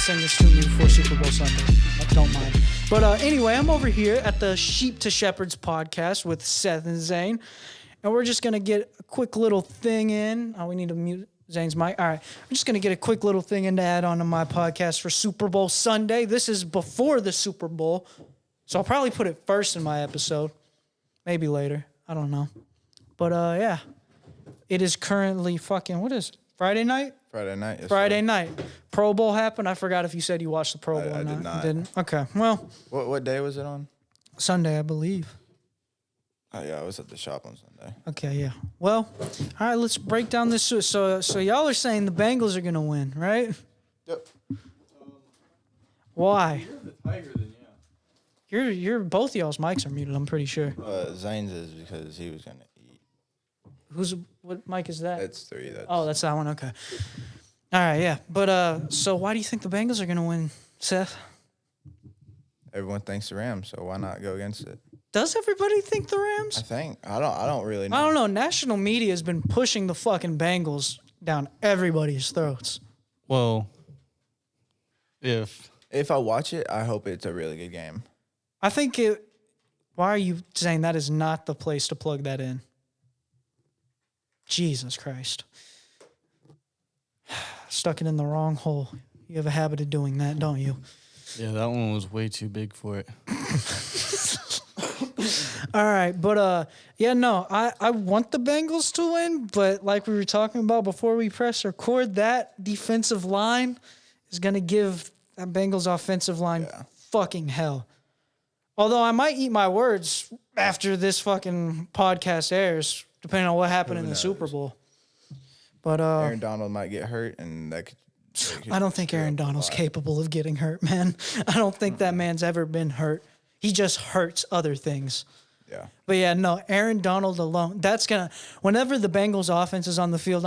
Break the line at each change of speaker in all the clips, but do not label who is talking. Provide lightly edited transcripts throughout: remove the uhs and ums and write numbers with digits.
sing this tune before Super Bowl Sunday. Don't mind. But anyway, I'm over here at the Sheep to Shepherds podcast with Seth and Zane. And we're just going to get a quick little thing in. Oh, we need to mute Zane's mic. All right. I'm just going to get a quick little thing in to add on to my podcast for Super Bowl Sunday. This is before the Super Bowl. So I'll probably put it first in my episode. Maybe later. I don't know. But yeah. It is currently what is it? Friday night?
Friday night, yes,
Friday
sir.
night. Pro Bowl happened. I forgot if you said you watched the Pro Bowl or not.
I did not.
You didn't? Okay. Well.
What day was it on?
Sunday, I believe.
Oh, yeah, I was at the shop on Sunday.
Okay, yeah. Well, all right, let's break down this. So y'all are saying the Bengals are going to win, right?
Yep.
Why?
You're the Tiger, then yeah.
You're both y'all's mics are muted, I'm pretty sure.
Zane's is because he was going to eat.
What mic is that?
That's 3.
That's that one, okay. All right, yeah. But so why do you think the Bengals are going to win, Seth?
Everyone thinks the Rams, so why not go against it?
Does everybody think the Rams?
I think. I don't really know.
I don't know. National media has been pushing the fucking Bengals down everybody's throats.
Well, if
I watch it, I hope it's a really good game.
I think it... Why are you saying that is not the place to plug that in? Jesus Christ. Stuck it in the wrong hole. You have a habit of doing that, don't you?
yeah, that one was way too big for it.
All right, but yeah, no, I want the Bengals to win, but like we were talking about before we press record, that defensive line is going to give that Bengals offensive line fucking hell. Although I might eat my words after this fucking podcast airs, depending on what happened in the Super Bowl. But
Aaron Donald might get hurt, and that could
I don't think Aaron Donald's capable of getting hurt, man. I don't think that man's ever been hurt. He just hurts other things.
Yeah.
But yeah, no, Aaron Donald alone, whenever the Bengals offense is on the field,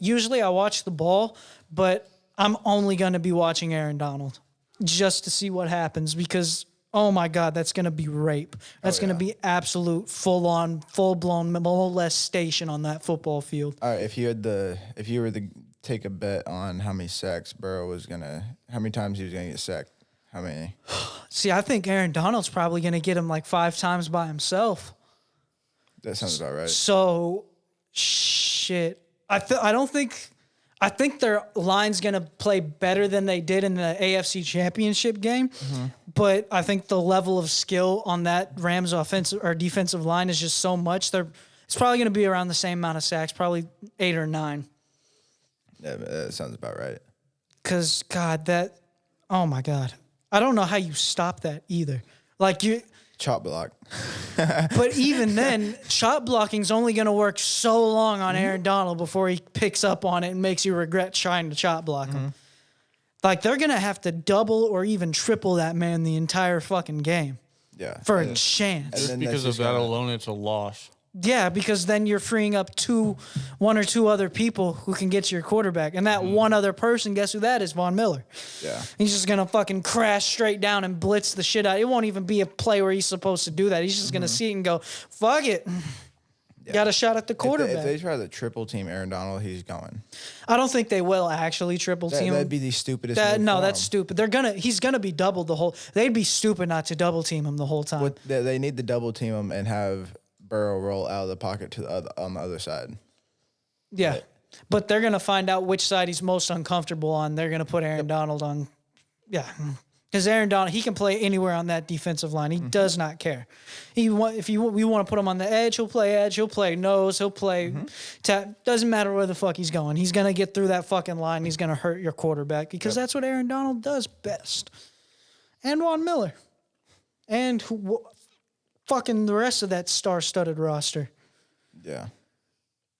usually I watch the ball, but I'm only going to be watching Aaron Donald just to see what happens because, oh my God, that's going to be rape. That's going to be absolute full-blown molestation on that football field.
All right, if you were to take a bet on how many sacks Burrow how many times he was going to get sacked, how many?
See, I think Aaron Donald's probably going to get him like 5 times by himself.
That sounds about right.
So, shit. I think their line's going to play better than they did in the AFC Championship game. Mm-hmm. But I think the level of skill on that Rams offensive or defensive line is just so much. It's probably going to be around the same amount of sacks, probably 8 or 9.
Yeah, that sounds about right.
Because, God, oh my God. I don't know how you stop that either.
Chop block.
But even then, chop blocking's only going to work so long on Aaron Donald before he picks up on it and makes you regret trying to chop block him. Like, they're going to have to double or even triple that man the entire fucking game.
Yeah.
For a chance.
Just because of that alone, it's a loss.
Yeah, because then you're freeing up 1 or 2 other people who can get to your quarterback. And that one other person, guess who that is? Von Miller.
Yeah.
He's just going to fucking crash straight down and blitz the shit out. It won't even be a play where he's supposed to do that. He's just going to see it and go, fuck it. Yeah. Got a shot at the quarterback.
If they try to triple team Aaron Donald, he's going.
I don't think they will actually triple team him.
That'd be the stupidest move
No,
for
that's
him.
stupid. He's going to be doubled the whole. They'd be stupid not to double team him the whole time.
They need to double team him and have Burrow roll out of the pocket on the other side.
Yeah. But they're going to find out which side he's most uncomfortable on. They're going to put Aaron Donald on. Yeah. Because Aaron Donald, he can play anywhere on that defensive line. He does not care. We want to put him on the edge, he'll play edge. He'll play nose. He'll play tap. Doesn't matter where the fuck he's going. He's going to get through that fucking line. He's going to hurt your quarterback because that's what Aaron Donald does best. And Von Miller. And fucking the rest of that star-studded roster.
Yeah.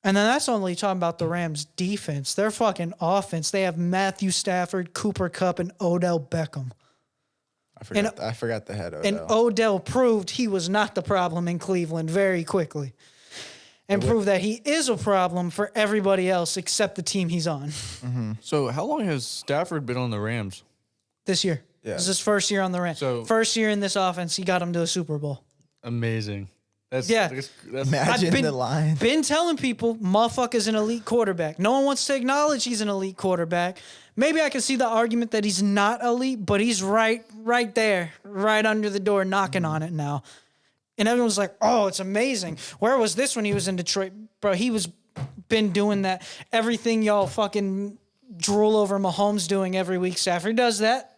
And then that's only talking about the Rams' defense. Their fucking offense. They have Matthew Stafford, Cooper Kupp, and Odell Beckham.
I forgot the head Odell.
And Odell proved he was not the problem in Cleveland very quickly. And proved that he is a problem for everybody else except the team he's on.
Mm-hmm. So how long has Stafford been on the Rams?
This year.
Yeah.
This is his first year on the Rams.
So,
first year in this offense, he got him to a Super Bowl.
Amazing. That's
Imagine the line.
Been telling people, motherfucker's an elite quarterback. No one wants to acknowledge he's an elite quarterback. Maybe I can see the argument that he's not elite, but he's right there, right under the door, knocking on it now. And everyone's like, oh, it's amazing. Where was this when he was in Detroit? Bro, he was been doing that. Everything y'all fucking drool over Mahomes doing every week. Stafford does that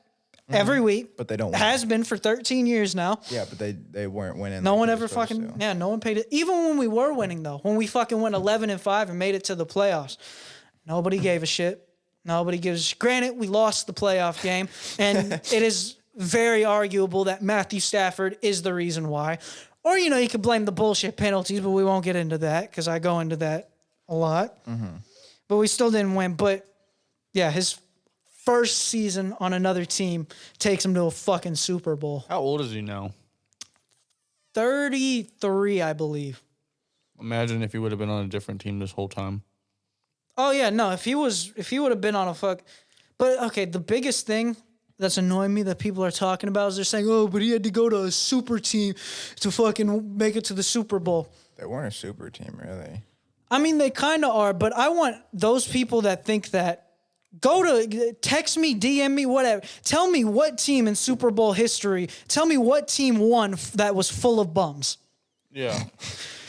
every week.
But they don't win.
Has been for 13 years now.
Yeah, but they weren't winning.
No
like
one
they
ever
were supposed
fucking,
to.
yeah, no one paid it. Even when we were winning, though, when we fucking went 11-5 and made it to the playoffs, nobody gave a shit. Nobody gives. Granted, we lost the playoff game, and it is very arguable that Matthew Stafford is the reason why. Or, you know, you could blame the bullshit penalties, but we won't get into that because I go into that a lot. But we still didn't win. But, yeah, his first season on another team takes him to a fucking Super Bowl.
How old is he now?
33, I believe.
Imagine if he would have been on a different team this whole time.
Oh, yeah, no, if he would have been on a fuck. But, okay, the biggest thing that's annoying me that people are talking about is they're saying, oh, but he had to go to a super team to fucking make it to the Super Bowl.
They weren't a super team, really.
I mean, they kind of are, but I want those people that think that, text me, DM me, whatever. Tell me what team in Super Bowl history, tell me what team won that was full of bums.
Yeah.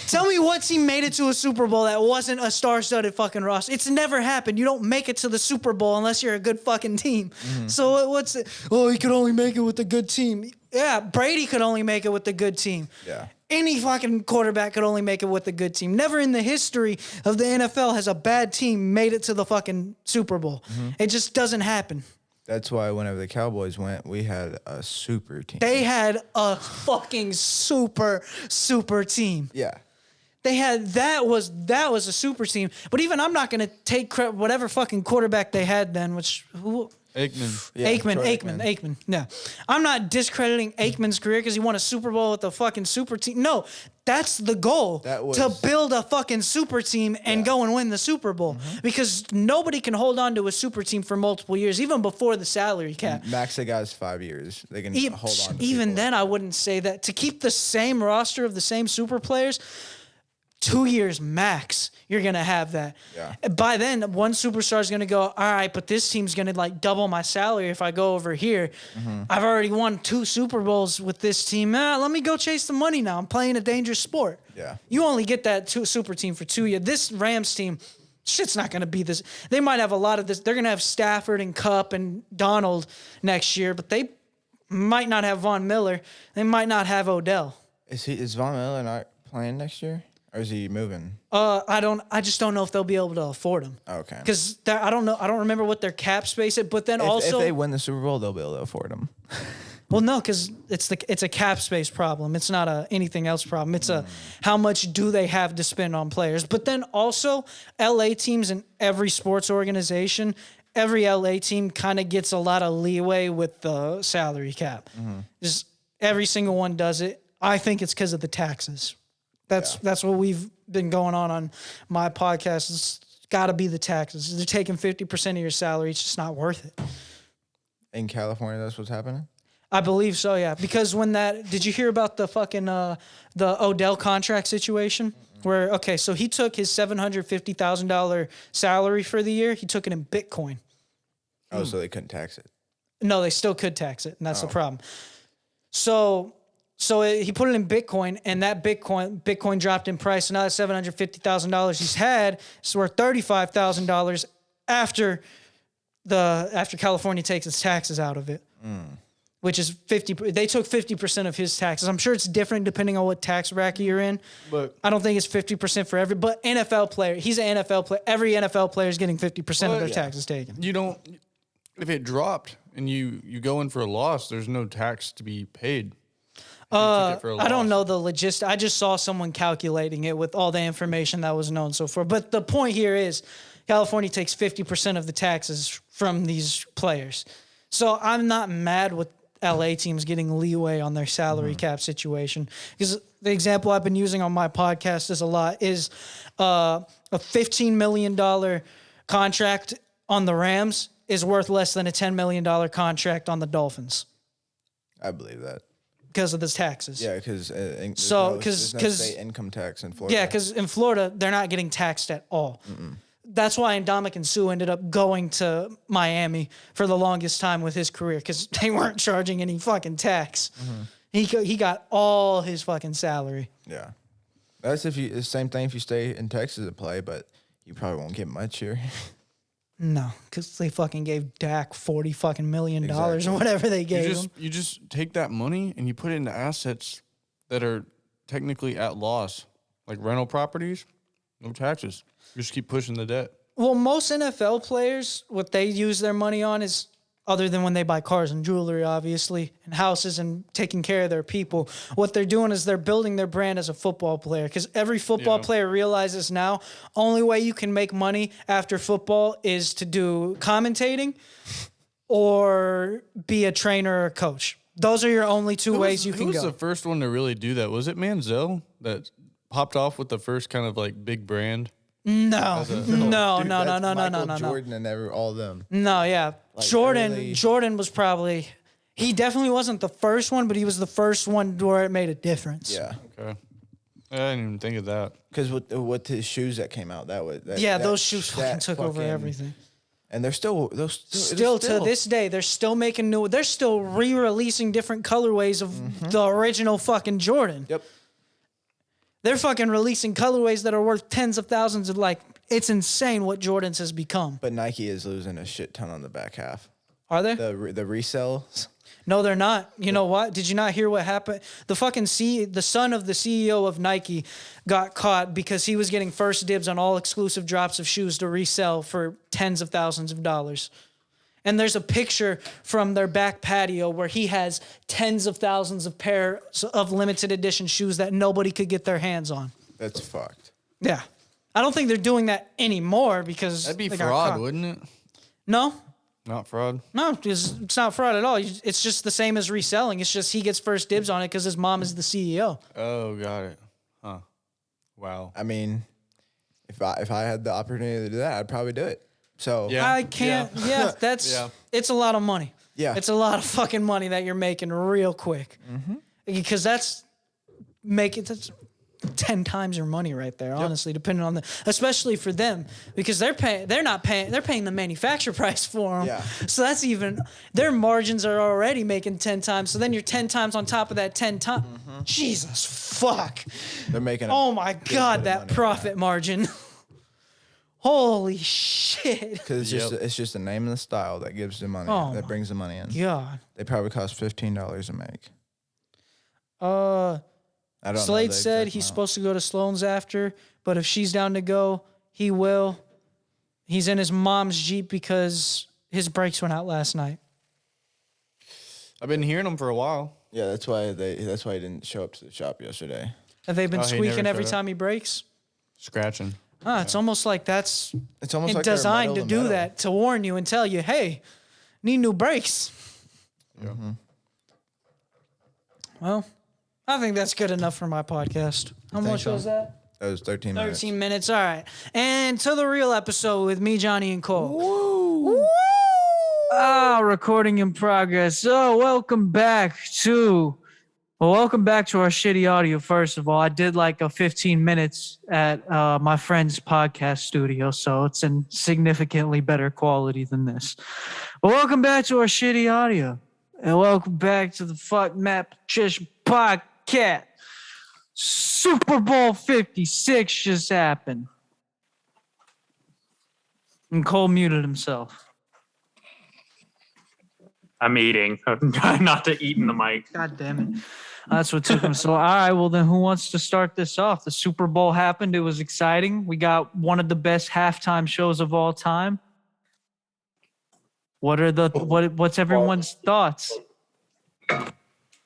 Tell me what team made it to a Super Bowl that wasn't a star-studded fucking roster. It's never happened. You don't make it to the Super Bowl unless you're a good fucking team. So what's it? Oh, he could only make it with a good team. Yeah, Brady could only make it with a good team.
Yeah.
Any fucking quarterback could only make it with a good team. Never in the history of the NFL has a bad team made it to the fucking Super Bowl. It just doesn't happen.
That's why whenever the Cowboys went, we had a super team.
They had a fucking super team.
Yeah.
They had that was a super team. But even I'm not gonna take credit whatever fucking quarterback they had then,
Aikman.
Yeah,
Aikman. Yeah, I'm not discrediting Aikman's career because he won a Super Bowl with a fucking super team. No, that's the goal to build a fucking super team and go and win the Super Bowl because nobody can hold on to a super team for multiple years, even before the salary cap.
Max the guy's 5 years. They can hold on to
even
people.
then, I wouldn't say that. To keep the same roster of the same super players, 2 years max, you're going to have that.
Yeah.
By then, one superstar is going to go, all right, but this team's going to like double my salary if I go over here. I've already won 2 Super Bowls with this team. Let me go chase the money now. I'm playing a dangerous sport.
Yeah.
You only get that super team for 2 years. This Rams team, shit's not going to be this. They might have a lot of this. They're going to have Stafford and Kupp and Donald next year, but they might not have Von Miller. They might not have Odell.
Is Von Miller not playing next year? Or is he moving?
I just don't know if they'll be able to afford him.
Okay.
Because I don't know. I don't remember what their cap space is. But then
If they win the Super Bowl, they'll be able to afford him.
Well, no, because it's a cap space problem. It's not a anything else problem. It's a how much do they have to spend on players. But then also, LA teams in every sports organization, every LA team kind of gets a lot of leeway with the salary cap. Just every single one does it. I think it's because of the taxes. That's what we've been going on my podcast. It's got to be the taxes. They're taking 50% of your salary. It's just not worth it.
In California, that's what's happening?
I believe so, yeah. Because did you hear about the fucking, the Odell contract situation? Where, okay, so he took his $750,000 salary for the year. He took it in Bitcoin.
Oh, so they couldn't tax it.
No, they still could tax it, and that's the problem. So he put it in Bitcoin, and that Bitcoin dropped in price. So now that $750,000 he's had is worth $35,000 after California takes its taxes out of it, which is 50. They took 50% of his taxes. I'm sure it's different depending on what tax bracket you're in. But I don't think it's 50% for every. But NFL player, he's an NFL player. Every NFL player is getting 50% of their taxes taken.
You don't. If it dropped and you go in for a loss, there's no tax to be paid.
I don't know the logistics. I just saw someone calculating it with all the information that was known so far. But the point here is California takes 50% of the taxes from these players. So I'm not mad with LA teams getting leeway on their salary cap situation. Because the example I've been using on my podcast is a $15 million contract on the Rams is worth less than a $10 million contract on the Dolphins.
I believe that.
because of the taxes.
Yeah, because
there's
no state income tax in Florida.
Yeah, because in Florida, they're not getting taxed at all. That's why Ndamukong Suh ended up going to Miami for the longest time with his career, because they weren't charging any fucking tax. He got all his fucking salary.
Yeah. That's the same thing if you stay in Texas to play, but you probably won't get much here.
No, because they fucking gave Dak $40 fucking million or whatever they gave him.
You just take that money and you put it into assets that are technically at loss, like rental properties, no taxes. You just keep pushing the debt.
Well, most NFL players, what they use their money on is, other than when they buy cars and jewelry, obviously, and houses and taking care of their people, what they're doing is they're building their brand as a football player. Because every football player realizes now, only way you can make money after football is to do commentating or be a trainer or a coach. Those are your only two ways you can go.
Who was the first one to really do that? Was it Manziel that popped off with the first kind of like big brand?
No.
Jordan and all of them.
No, yeah. Like Jordan was probably, he definitely wasn't the first one, but he was the first one where it made a difference.
Yeah.
Okay. I didn't even think of that.
Because with his shoes that came out,
those shoes fucking took over everything.
And they're still
to this day, they're still making they're still re-releasing different colorways of the original fucking Jordan.
Yep.
They're fucking releasing colorways that are worth tens of thousands of, like, it's insane what Jordan's has become.
But Nike is losing a shit ton on the back half.
Are they?
The resales?
No, they're not. You know what? Did you not hear what happened? The fucking the son of the CEO of Nike got caught because he was getting first dibs on all exclusive drops of shoes to resell for tens of thousands of dollars. And there's a picture from their back patio where he has tens of thousands of pairs of limited edition shoes that nobody could get their hands on.
That's fucked.
Yeah. I don't think they're doing that anymore because
that'd be fraud, wouldn't it?
No.
Not fraud?
No, it's not fraud at all. It's just the same as reselling. It's just he gets first dibs on it because his mom is the CEO.
Oh, got it. Huh. Wow.
I mean, if I had the opportunity to do that, I'd probably do it. So
yeah. I can't. Yeah, that's it's a lot of money.
Yeah,
it's a lot of fucking money that you're making real quick. Because that's 10 times your money right there. Honestly, depending on especially for them, because they're paying the manufacturer price for them.
Yeah.
So that's even their margins are already making 10 times. So then you're 10 times on top of that 10 times. Jesus fuck.
They're making.
Oh my god, that profit margin. Holy shit!
Because it's just the name and the style that gives the money, that brings the money in.
God,
they probably cost $15 to make.
I don't Slade said he's supposed to go to Sloan's after, but if she's down to go, he will. He's in his mom's Jeep because his brakes went out last night.
I've been hearing them for a while.
Yeah, that's why he didn't show up to the shop yesterday.
Have they been squeaking every time he brakes?
Scratching.
It's almost like it's
almost like
designed to do that, to warn you and tell you, hey, need new brakes.
Yeah.
Well, I think that's good enough for my podcast. How much was that?
That was 13 minutes.
13 minutes, all right. And to the real episode with me, Johnny, and Cole.
Woo!
Recording in progress. So welcome back to our shitty audio, first of all. I did like a 15 minutes at my friend's podcast studio, so it's in significantly better quality than this. But welcome back to our shitty audio. And welcome back to the Fuck Matt Patricia podcast. Super Bowl 56 just happened. And Cole muted himself.
I'm eating. I'm trying not to eat in the mic.
God damn it. That's what took him so. All right, well, then who wants to start this off? The Super Bowl happened. It was exciting. We got one of the best halftime shows of all time. What's everyone's thoughts?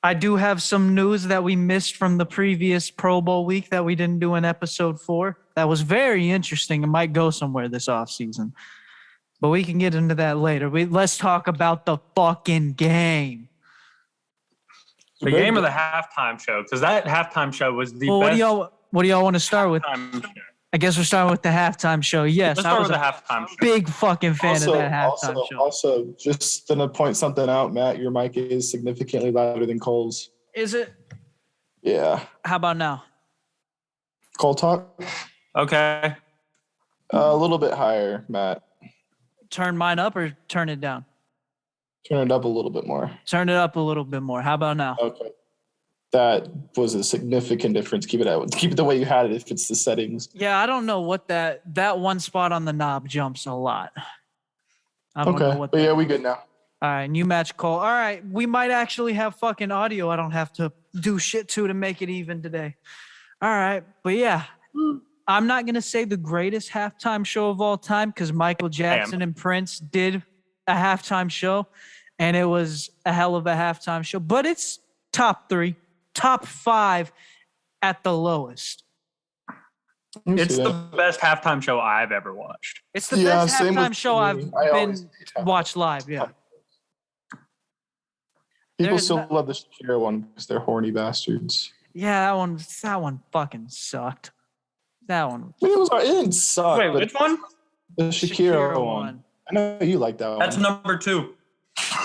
I do have some news that we missed from the previous Pro Bowl week that we didn't do in episode 4. That was very interesting. It might go somewhere this offseason. But we can get into that later. Let's talk about the fucking game.
The game or the halftime show? Because that halftime show was the best.
What do y'all want to start with?
Show.
I guess we're starting with the halftime show. Yes,
I was a halftime show.
Big fucking fan of that halftime show.
Also, just gonna point something out, Matt. Your mic is significantly louder than Cole's.
Is it?
Yeah.
How about now?
Call talk?
Okay.
A little bit higher, Matt.
Turn mine up or turn it down?
Turn it up a little bit more.
Turn it up a little bit more. How about now?
Okay. That was a significant difference. Keep it the way you had it if it's the settings.
Yeah, I don't know what that one spot on the knob jumps a lot. I don't know what
but
that
yeah, we
is.
good now.
All right, new match call. All right, we might actually have fucking audio I don't have to do shit to make it even today. All right, but yeah, I'm not going to say the greatest halftime show of all time because Michael Jackson and Prince did a halftime show, and it was a hell of a halftime show, but it's top 3, top 5 at the lowest.
It's the best halftime show I've ever watched.
It's the best halftime show I've watched live, yeah.
People still love the Shakira one because they're horny bastards.
Yeah, that one fucking sucked. That one.
I mean, it didn't suck.
Wait, which one?
The Shakira one. I know you like that one.
That's number 2.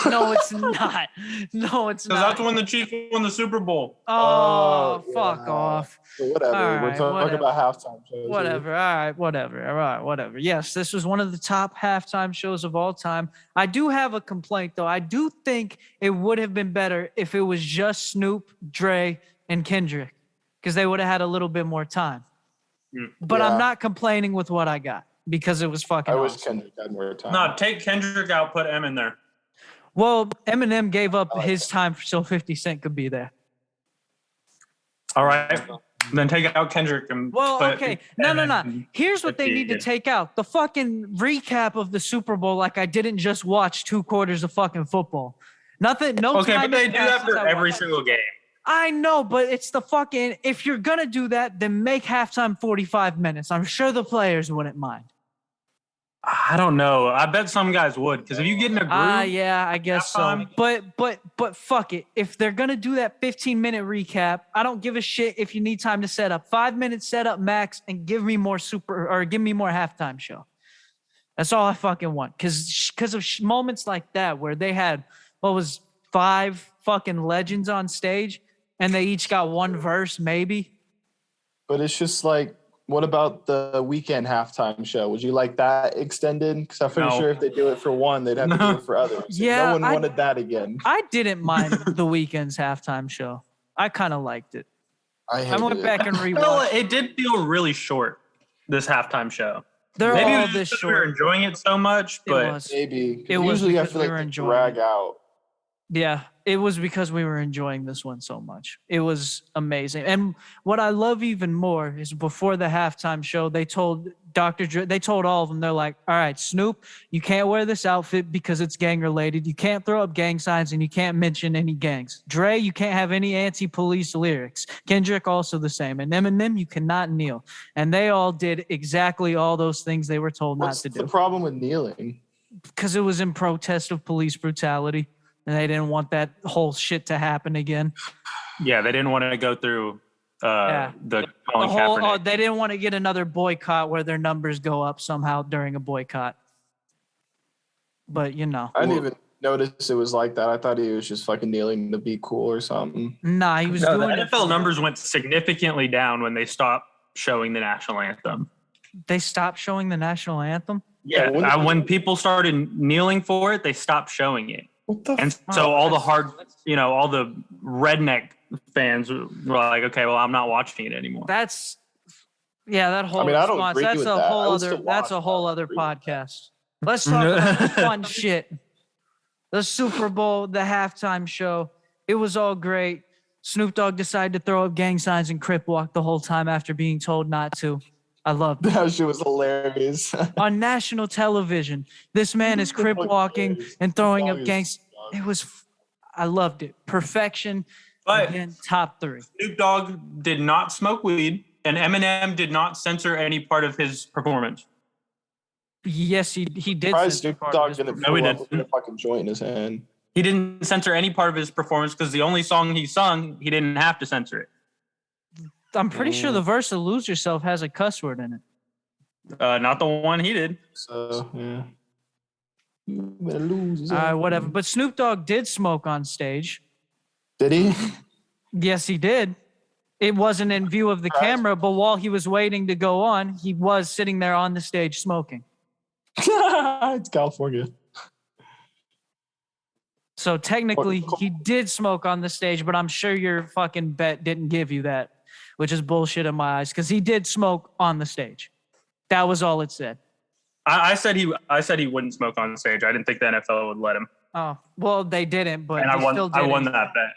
No, it's not. No, it's not.
Because that's when the Chiefs won the Super Bowl.
Oh, fuck off.
So whatever.
All
We're talking about halftime shows.
Whatever. All right. Whatever. Yes, this was one of the top halftime shows of all time. I do have a complaint, though. I do think it would have been better if it was just Snoop, Dre, and Kendrick, because they would have had a little bit more time. But I'm not complaining with what I got because it was fucking awesome.
Wish Kendrick had more time.
No, take Kendrick out, put M in there.
Well, Eminem gave up his time so 50 Cent could be there.
All right. Then take out Kendrick and
okay. No. Here's what they need to take out. The fucking recap of the Super Bowl like I didn't just watch 2 quarters of fucking football. Nothing, no
okay,
time.
But they do that for every single game.
I know, but it's the fucking, if you're going to do that, then make halftime 45 minutes. I'm sure the players wouldn't mind.
I don't know. I bet some guys would, because if you get in a groove.
Yeah, I guess so. But fuck it. If they're gonna do that 15-minute recap, I don't give a shit if you need time to set up. 5 minutes setup max, and give me more halftime show. That's all I fucking want. Because of moments like that where they had 5 fucking legends on stage, and they each got one verse, maybe.
But it's just like, what about the weekend halftime show? Would you like that extended? Because I'm pretty sure if they do it for one, they'd have to do it for others.
Yeah,
no one wanted that again.
I didn't mind the weekend's halftime show. I kind of liked it. I went back and rewatched.
Well, it did feel really short, this halftime show.
They're
maybe
all
it was
this
just
short.
We were enjoying it so much, but
maybe
it was
usually I
because
feel
we
like
were
they
enjoying
drag
it.
out.
Yeah, it was because we were enjoying this one so much. It was amazing. And what I love even more is before the halftime show, they told Dr. Dre, they told all of them, they're like, all right, Snoop, you can't wear this outfit because it's gang related. You can't throw up gang signs and you can't mention any gangs. Dre, you can't have any anti-police lyrics. Kendrick, also the same. And Eminem, you cannot kneel. And they all did exactly all those things they were told not to do.
What's the problem with kneeling?
Because it was in protest of police brutality. And they didn't want that whole shit to happen again.
Yeah, they didn't want to go through the Colin Kaepernick.
They didn't want to get another boycott where their numbers go up somehow during a boycott. But, you know.
I didn't even notice it was like that. I thought he was just fucking kneeling to be cool or something.
Nah, he was doing
the NFL numbers went significantly down when they stopped showing the national anthem.
They stopped showing the national anthem?
Yeah, when people started kneeling for it, they stopped showing it. So all the redneck fans were like, okay, well, I'm not watching it anymore.
That whole response. That's a whole other podcast. Let's talk about the fun shit. The Super Bowl, the halftime show. It was all great. Snoop Dogg decided to throw up gang signs and crip walk the whole time after being told not to. I loved it.
That shit was hilarious.
On national television, this man is crip walking and throwing up gangs. I loved it. Perfection.
But
again, top 3.
Snoop Dogg did not smoke weed, and Eminem did not censor any part of his performance.
Yes, he did.
Probably Snoop Dogg didn't pull up with a fucking joint in his hand.
He didn't censor any part of his performance because the only song he sung, he didn't have to censor it.
I'm pretty sure the verse of Lose Yourself has a cuss word in it.
Not the one he did.
So, yeah. You better lose yourself.
Whatever. But Snoop Dogg did smoke on stage.
Did he?
Yes, he did. It wasn't in view of the camera, but while he was waiting to go on, he was sitting there on the stage smoking.
It's California.
So technically, he did smoke on the stage, but I'm sure your fucking bet didn't give you that, which is bullshit in my eyes, because he did smoke on the stage. That was all it said.
I said he wouldn't smoke on stage. I didn't think the NFL would let him.
Oh, well, they didn't, but
And
they still did.
I won that bet.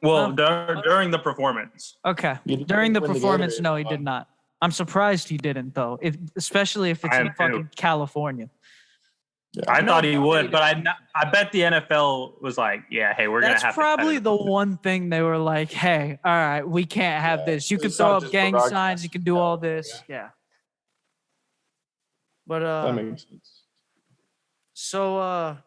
Well, during the performance.
Okay.
You didn't
During the
win the
performance,
Gatorade,
no, he
huh?
did not. I'm surprised he didn't, though, especially if it's
I
in
am
fucking
too.
California.
I
No,
thought he
they
would, but
didn't.
I bet the NFL was like, yeah, hey, we're going to
That's
have
probably
to
the one thing they were like, hey, all right, we can't have this. You can
It's
throw
not
up
just
gang
broadcast
signs, you can do all this. Yeah. But
That makes sense.
so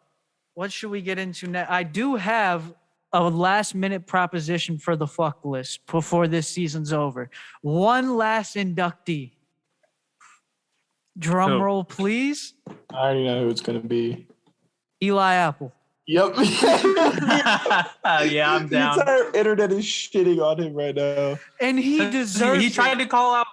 what should we get into next? I do have a last minute proposition for the fuck list before this season's over. One last inductee. Drum
Who?
roll, please.
I already know who it's going to be.
Eli Apple.
Yep.
Yeah, I'm
The
down.
entire internet is shitting on him right now.
And he deserves
He tried
it.
to call out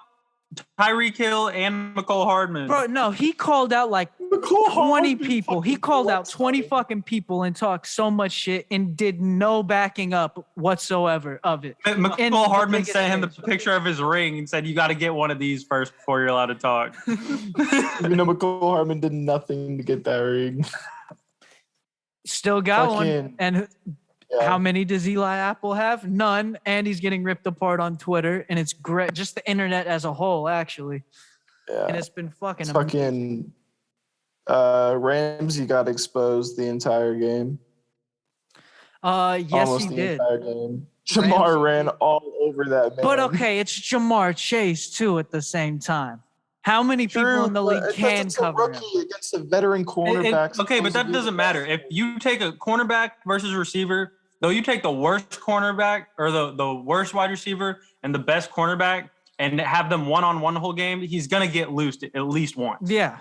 Tyreek Hill and McCole Hardman.
Bro, no, he called out like 20 people. He called out 20 fucking people and talked so much shit and did no backing up whatsoever of it. In the
McCole Hardman
biggest
sent him the
stage.
picture of his ring and said, you got to get one of these first before you're allowed to talk.
Even though McCole Hardman did nothing to get that ring.
Still got one.
Fucking-
And
Yeah.
how many does Eli Apple have? None. And he's getting ripped apart on Twitter. And it's great. Just the internet as a whole, actually.
Yeah.
And it's been fucking
It's
amazing.
fucking Ramsey got exposed the entire game.
Yes,
Almost
he
the
did.
entire game. Jamar
Ramsey-
ran all over that man.
But okay, it's Jamar Chase too at the same time. How many people
True,
in the
but
league can
it's a
cover him?
rookie against a veteran cornerback.
Okay, but that
supposedly
doesn't
the
matter.
best.
If you take a cornerback versus receiver, though you take the worst cornerback or the worst wide receiver and the best cornerback and have them one-on-one the whole game, he's going to get loosed at least once.
Yeah.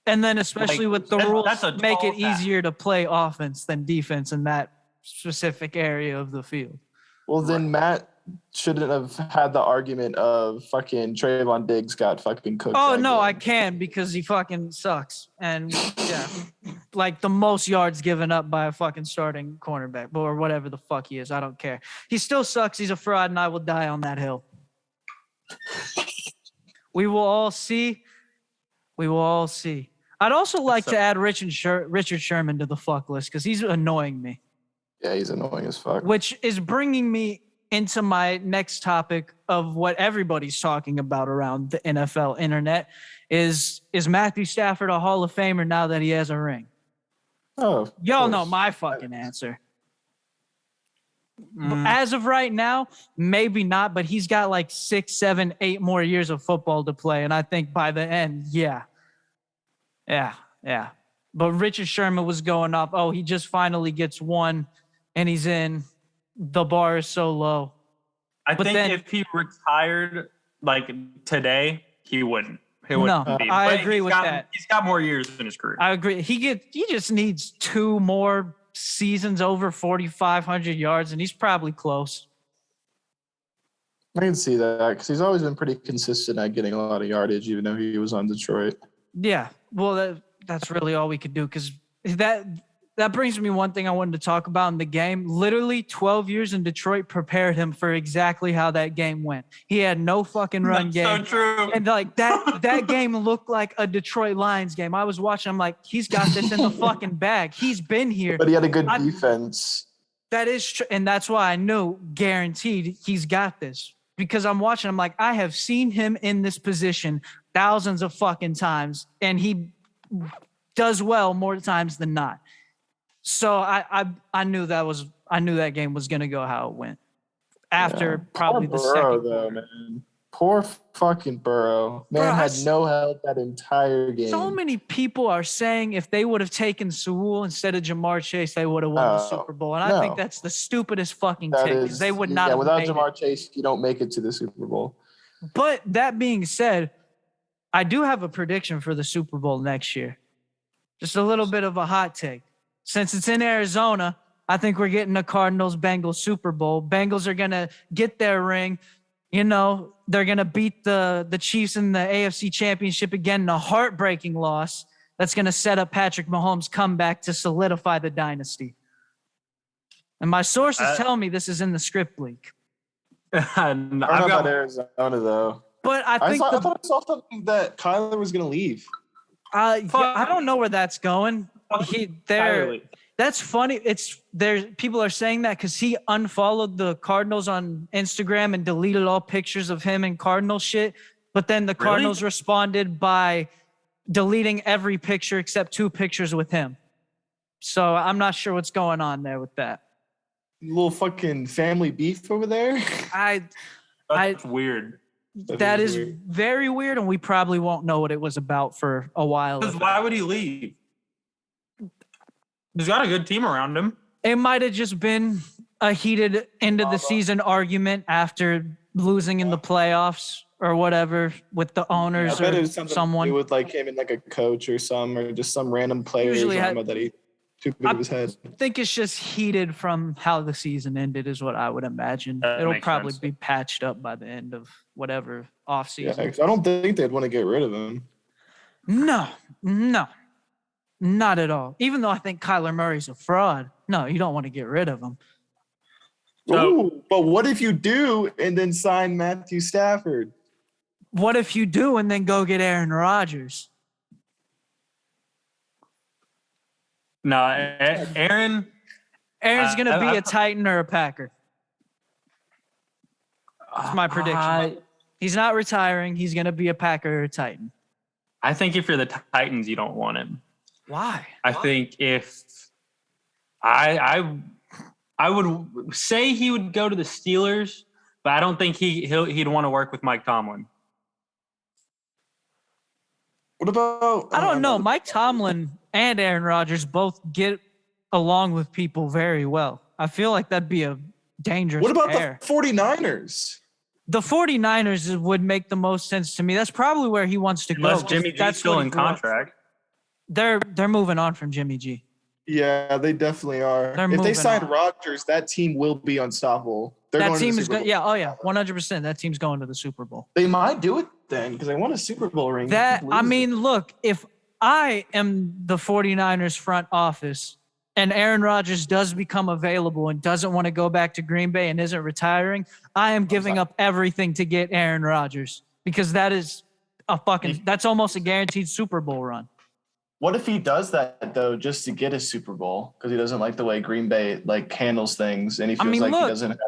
And then especially with the rules,
that's a
make it
tall task.
easier to play offense than defense in that specific area of the field.
Well, then Matt shouldn't have had the argument of fucking Trayvon Diggs got fucking cooked.
Oh,
that
no,
game.
I can because he fucking sucks. And yeah, like the most yards given up by a fucking starting cornerback or whatever the fuck he is. I don't care. He still sucks. He's a fraud and I will die on that hill. We will all see. We will all see. I'd also like to add Richard Sherman to the fuck list because he's annoying me.
Yeah, he's annoying as fuck.
Which is bringing me into my next topic of what everybody's talking about around the NFL internet is Matthew Stafford a Hall of Famer now that he has a ring?
Oh, of
Y'all know
course.
my fucking answer. As of right now, maybe not, but he's got like 6, 7, 8 more years of football to play. And I think by the end, yeah. But Richard Sherman was going up. Oh, he just finally gets one and he's in. The bar is so low.
I
But
think
then-
if he retired like today, he wouldn't. He wouldn't
No,
be.
I
But
agree
he's
with
got-
that.
He's got more years in his career.
I agree. He just needs 2 more seasons over 4,500 yards, and he's probably close.
I can see that because he's always been pretty consistent at getting a lot of yardage, even though he was on Detroit.
Yeah. Well, that's really all we could do because that brings me one thing I wanted to talk about in the game. Literally 12 years in Detroit prepared him for exactly how that game went. He had no fucking run
That's
game.
so true.
And like that game looked like a Detroit Lions game. I was watching, I'm like, he's got this in the fucking bag. He's been here.
But he had a good defense.
That is true. And that's why I knew guaranteed he's got this. Because I'm watching, I'm like, I have seen him in this position thousands of fucking times, and he does well more times than not. So I knew that game was gonna go how it went. After probably
Poor
the
Burrow,
second
though,
quarter.
man. Poor fucking Burrow. Man
Bro,
had no help that entire game.
So many people are saying if they would have taken Sewell instead of Jamar Chase, they would have won the Super Bowl. And I think that's the stupidest fucking
That
take because they would not have
without
made
Jamar
it.
Chase, you don't make it to the Super Bowl.
But that being said, I do have a prediction for the Super Bowl next year. Just a little bit of a hot take. Since it's in Arizona, I think we're getting a Cardinals-Bengals Super Bowl. Bengals are going to get their ring. You know, they're going to beat the Chiefs in the AFC Championship again in a heartbreaking loss. That's going to set up Patrick Mahomes' comeback to solidify the dynasty. And my sources tell me this is in the script leak.
I don't know about Arizona, though.
But I think
I thought I saw something that Kyler was going to leave.
Yeah, I don't know where that's going. That's funny. People are saying that because he unfollowed the Cardinals on Instagram and deleted all pictures of him and Cardinal shit. But then the Cardinals responded by deleting every picture except 2 pictures with him. So I'm not sure what's going on there with that.
Little fucking family beef over there.
That's weird.
That is weird. Very weird, and we probably won't know what it was about for a while.
Because why would he leave? He's got a good team around him.
It might have just been a heated end of the season argument after losing in the playoffs or whatever with the owners
I bet
or
it was someone with like him and like a coach or just some random player that he took to his head.
I think it's just heated from how the season ended is what I would imagine. It'll probably be patched up by the end of whatever offseason.
Yeah, 'cause I don't think they'd want to get rid of him.
No, not at all. Even though I think Kyler Murray's a fraud. No, you don't want to get rid of him.
Ooh, but what if you do and then sign Matthew Stafford?
What if you do and then go get Aaron Rodgers?
No, Aaron's
going to be a Titan or a Packer. That's my prediction. He's not retiring. He's going to be a Packer or a Titan.
I think if you're the Titans, you don't want him.
Why?
I think if I would say he would go to the Steelers, but I don't think he'd want to work with Mike Tomlin.
What about?
I don't know. Mike Tomlin and Aaron Rodgers both get along with people very well. I feel like that'd be a dangerous
What about
pair.
the 49ers?
The 49ers would make the most sense to me. That's probably where he wants to
Unless
go.
Jimmy G's still in contract.
They're moving on from Jimmy G.
Yeah, they definitely are. If they sign Rodgers, that team will be unstoppable.
That team is going. Yeah, 100%. That team's going to the Super Bowl.
They might do it then because they won a Super Bowl ring.
Look, if I am the 49ers front office and Aaron Rodgers does become available and doesn't want to go back to Green Bay and isn't retiring, I am giving up everything to get Aaron Rodgers because that is that's almost a guaranteed Super Bowl run.
What if he does that though, just to get a Super Bowl because he doesn't like the way Green Bay handles things and he feels he doesn't have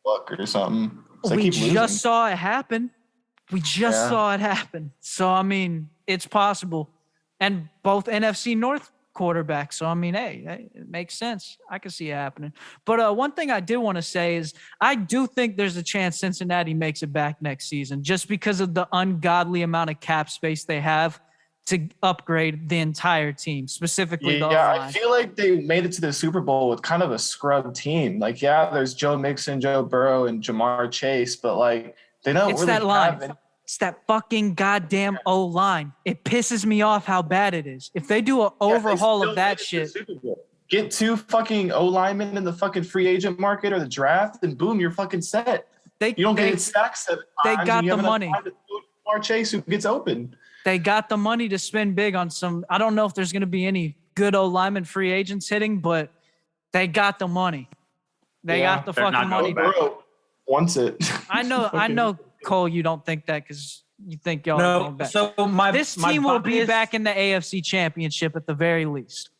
luck or something?
We just saw it happen. Saw it happen. So it's possible, and both NFC North quarterbacks. So hey, it makes sense. I can see it happening. But one thing I did want to say is I do think there's a chance Cincinnati makes it back next season, just because of the ungodly amount of cap space they have to upgrade the entire team, specifically the O-line.
I feel like they made it to the Super Bowl with kind of a scrub team. There's Joe Mixon, Joe Burrow, and Jamar Chase, but they don't really have any.
It's that fucking goddamn O-line. It pisses me off how bad it is. If they do an overhaul of that shit.
Get 2 fucking O-linemen in the fucking free agent market or the draft, and boom, you're fucking set. You don't get sacked 7 times.
They got the money.
Jamar Chase who gets open.
They got the money to spend big on some. I don't know if there's going to be any good O-lineman free agents hitting, but they got the money. They got the fucking money.
Bro wants it.
I know, Cole, you don't think that because you think y'all are going back.
So
this team will be back in the AFC Championship at the very least.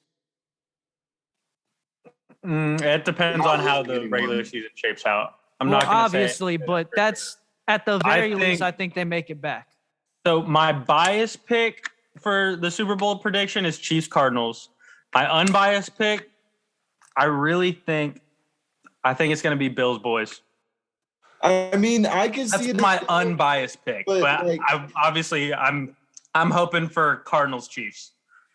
It depends on how the regular season shapes out. I'm not going to say
obviously, but that's at the very least. I think they make it back.
So my biased pick for the Super Bowl prediction is Chiefs Cardinals. My unbiased pick, I think it's going to be Bills boys.
I can see it.
That's my unbiased pick, but I'm hoping for Cardinals Chiefs.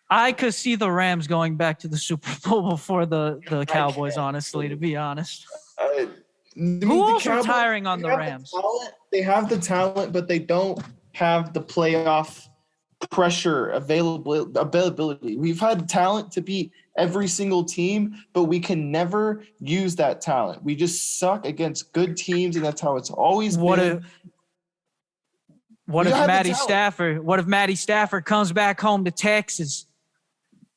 I could see the Rams going back to the Super Bowl before the Cowboys. Honestly, to be honest, who's retiring on the Rams?
They have the talent, but they don't have the playoff pressure availability. We've had talent to beat every single team, but we can never use that talent. We just suck against good teams, and that's how it's always been.
What if Matty Stafford comes back home to Texas?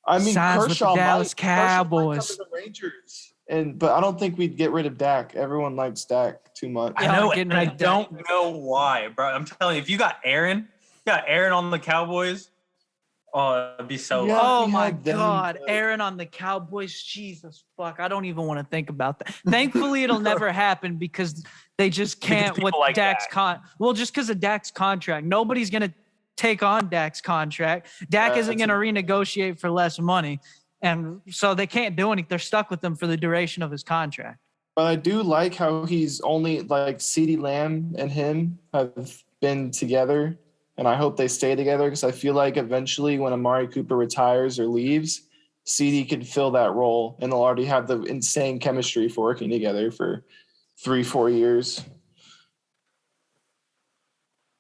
I mean,
signs with the Dallas Cowboys.
Kershaw might come to the Rangers, but I don't think we'd get rid of Dak. Everyone likes Dak too much.
I know, and I don't know why, bro. I'm telling you, if you got Aaron on the Cowboys, oh, it'd be so.
Yeah,
oh my God, Aaron on the Cowboys, Jesus fuck! I don't even want to think about that. Thankfully, it'll never happen because they just can't with like Dak's just because of Dak's contract. Nobody's gonna take on Dak's contract. Dak isn't going to renegotiate for less money. And so they can't do anything. They're stuck with him for the duration of his contract.
But I do like how he's only like CeeDee Lamb and him have been together. And I hope they stay together because I feel like eventually when Amari Cooper retires or leaves, CeeDee could fill that role and they'll already have the insane chemistry for working together for 3-4 years.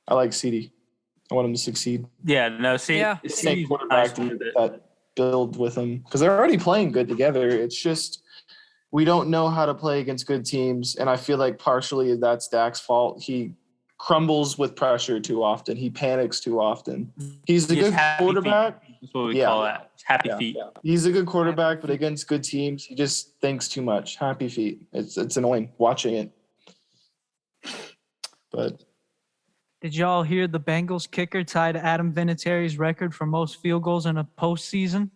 I like CeeDee. I want him to succeed.
Yeah, no,
Snake quarterback to that build with him because they're already playing good together. It's just we don't know how to play against good teams, and I feel like partially that's Dak's fault. He crumbles with pressure too often. He panics too often. He's a good quarterback.
That's what we call that. Happy feet.
Yeah. He's a good quarterback, but against good teams, he just thinks too much. Happy feet. It's annoying watching it. But.
Did y'all hear the Bengals kicker tied Adam Vinatieri's record for most field goals in a postseason?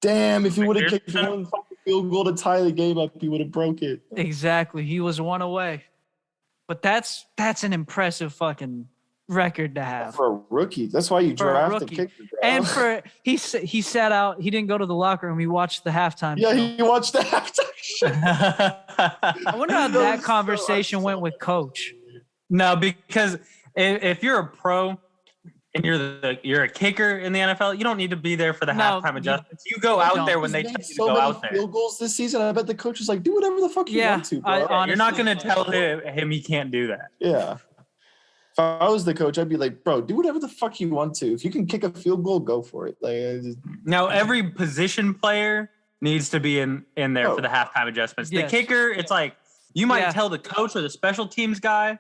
Damn, if he would have kicked one fucking field goal to tie the game up, he would have broke it.
Exactly. He was one away. But that's an impressive fucking record to have.
For a rookie. That's why you draft a kicker.
And he sat out. He didn't go to the locker room. He watched the halftime show.
Yeah, he watched the halftime show.
I wonder how that conversation went with Coach.
No, because if you're a pro and you're a kicker in the NFL, you don't need to be there for the halftime adjustments. You go out there when they tell you to go out there.
Field goals this season. I bet the coach is like, do whatever the fuck you want to, bro.
Honestly, you're not going to tell him he can't do that.
Yeah. If I was the coach, I'd be like, bro, do whatever the fuck you want to. If you can kick a field goal, go for it.
Now, every position player needs to be in there for the halftime adjustments. Yes. The kicker, it's like you might tell the coach or the special teams guy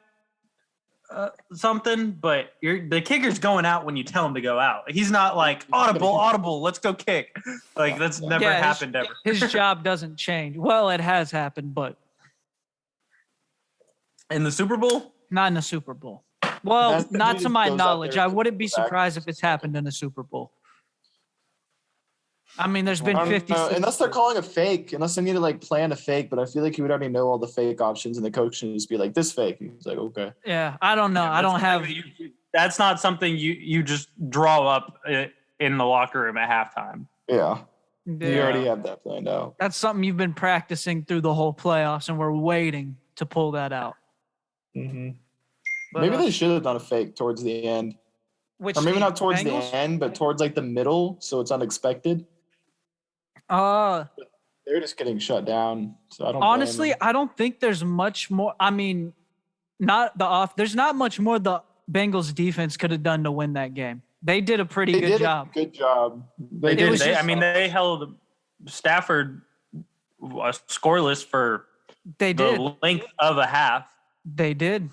something, but the kicker's going out when you tell him to go out. He's not like audible, let's go kick. Like that's never happened ever.
His job doesn't change. Well, it has happened, but
in the Super Bowl?
Not in the Super Bowl. Well, not to my knowledge. I wouldn't be surprised if it's happened in a Super Bowl. I mean, there's been 50.
Unless they're calling a fake, unless they need to like plan a fake, but I feel like he would already know all the fake options and the coach should just be like, this fake. He's like, okay.
Yeah, I don't know. I don't have.
That's not something you just draw up in the locker room at halftime.
Yeah. You already have that planned out.
That's something you've been practicing through the whole playoffs, and we're waiting to pull that out.
Mm-hmm. But, maybe they should have done a fake towards the end. Or maybe not towards the end, but towards like the middle, so it's unexpected. They're just getting shut down. So I don't.
Honestly, I don't think there's much more. I mean, there's not much more the Bengals defense could have done to win that game. They did a pretty good job.
Good job.
They held Stafford scoreless for the length of a half.
They did.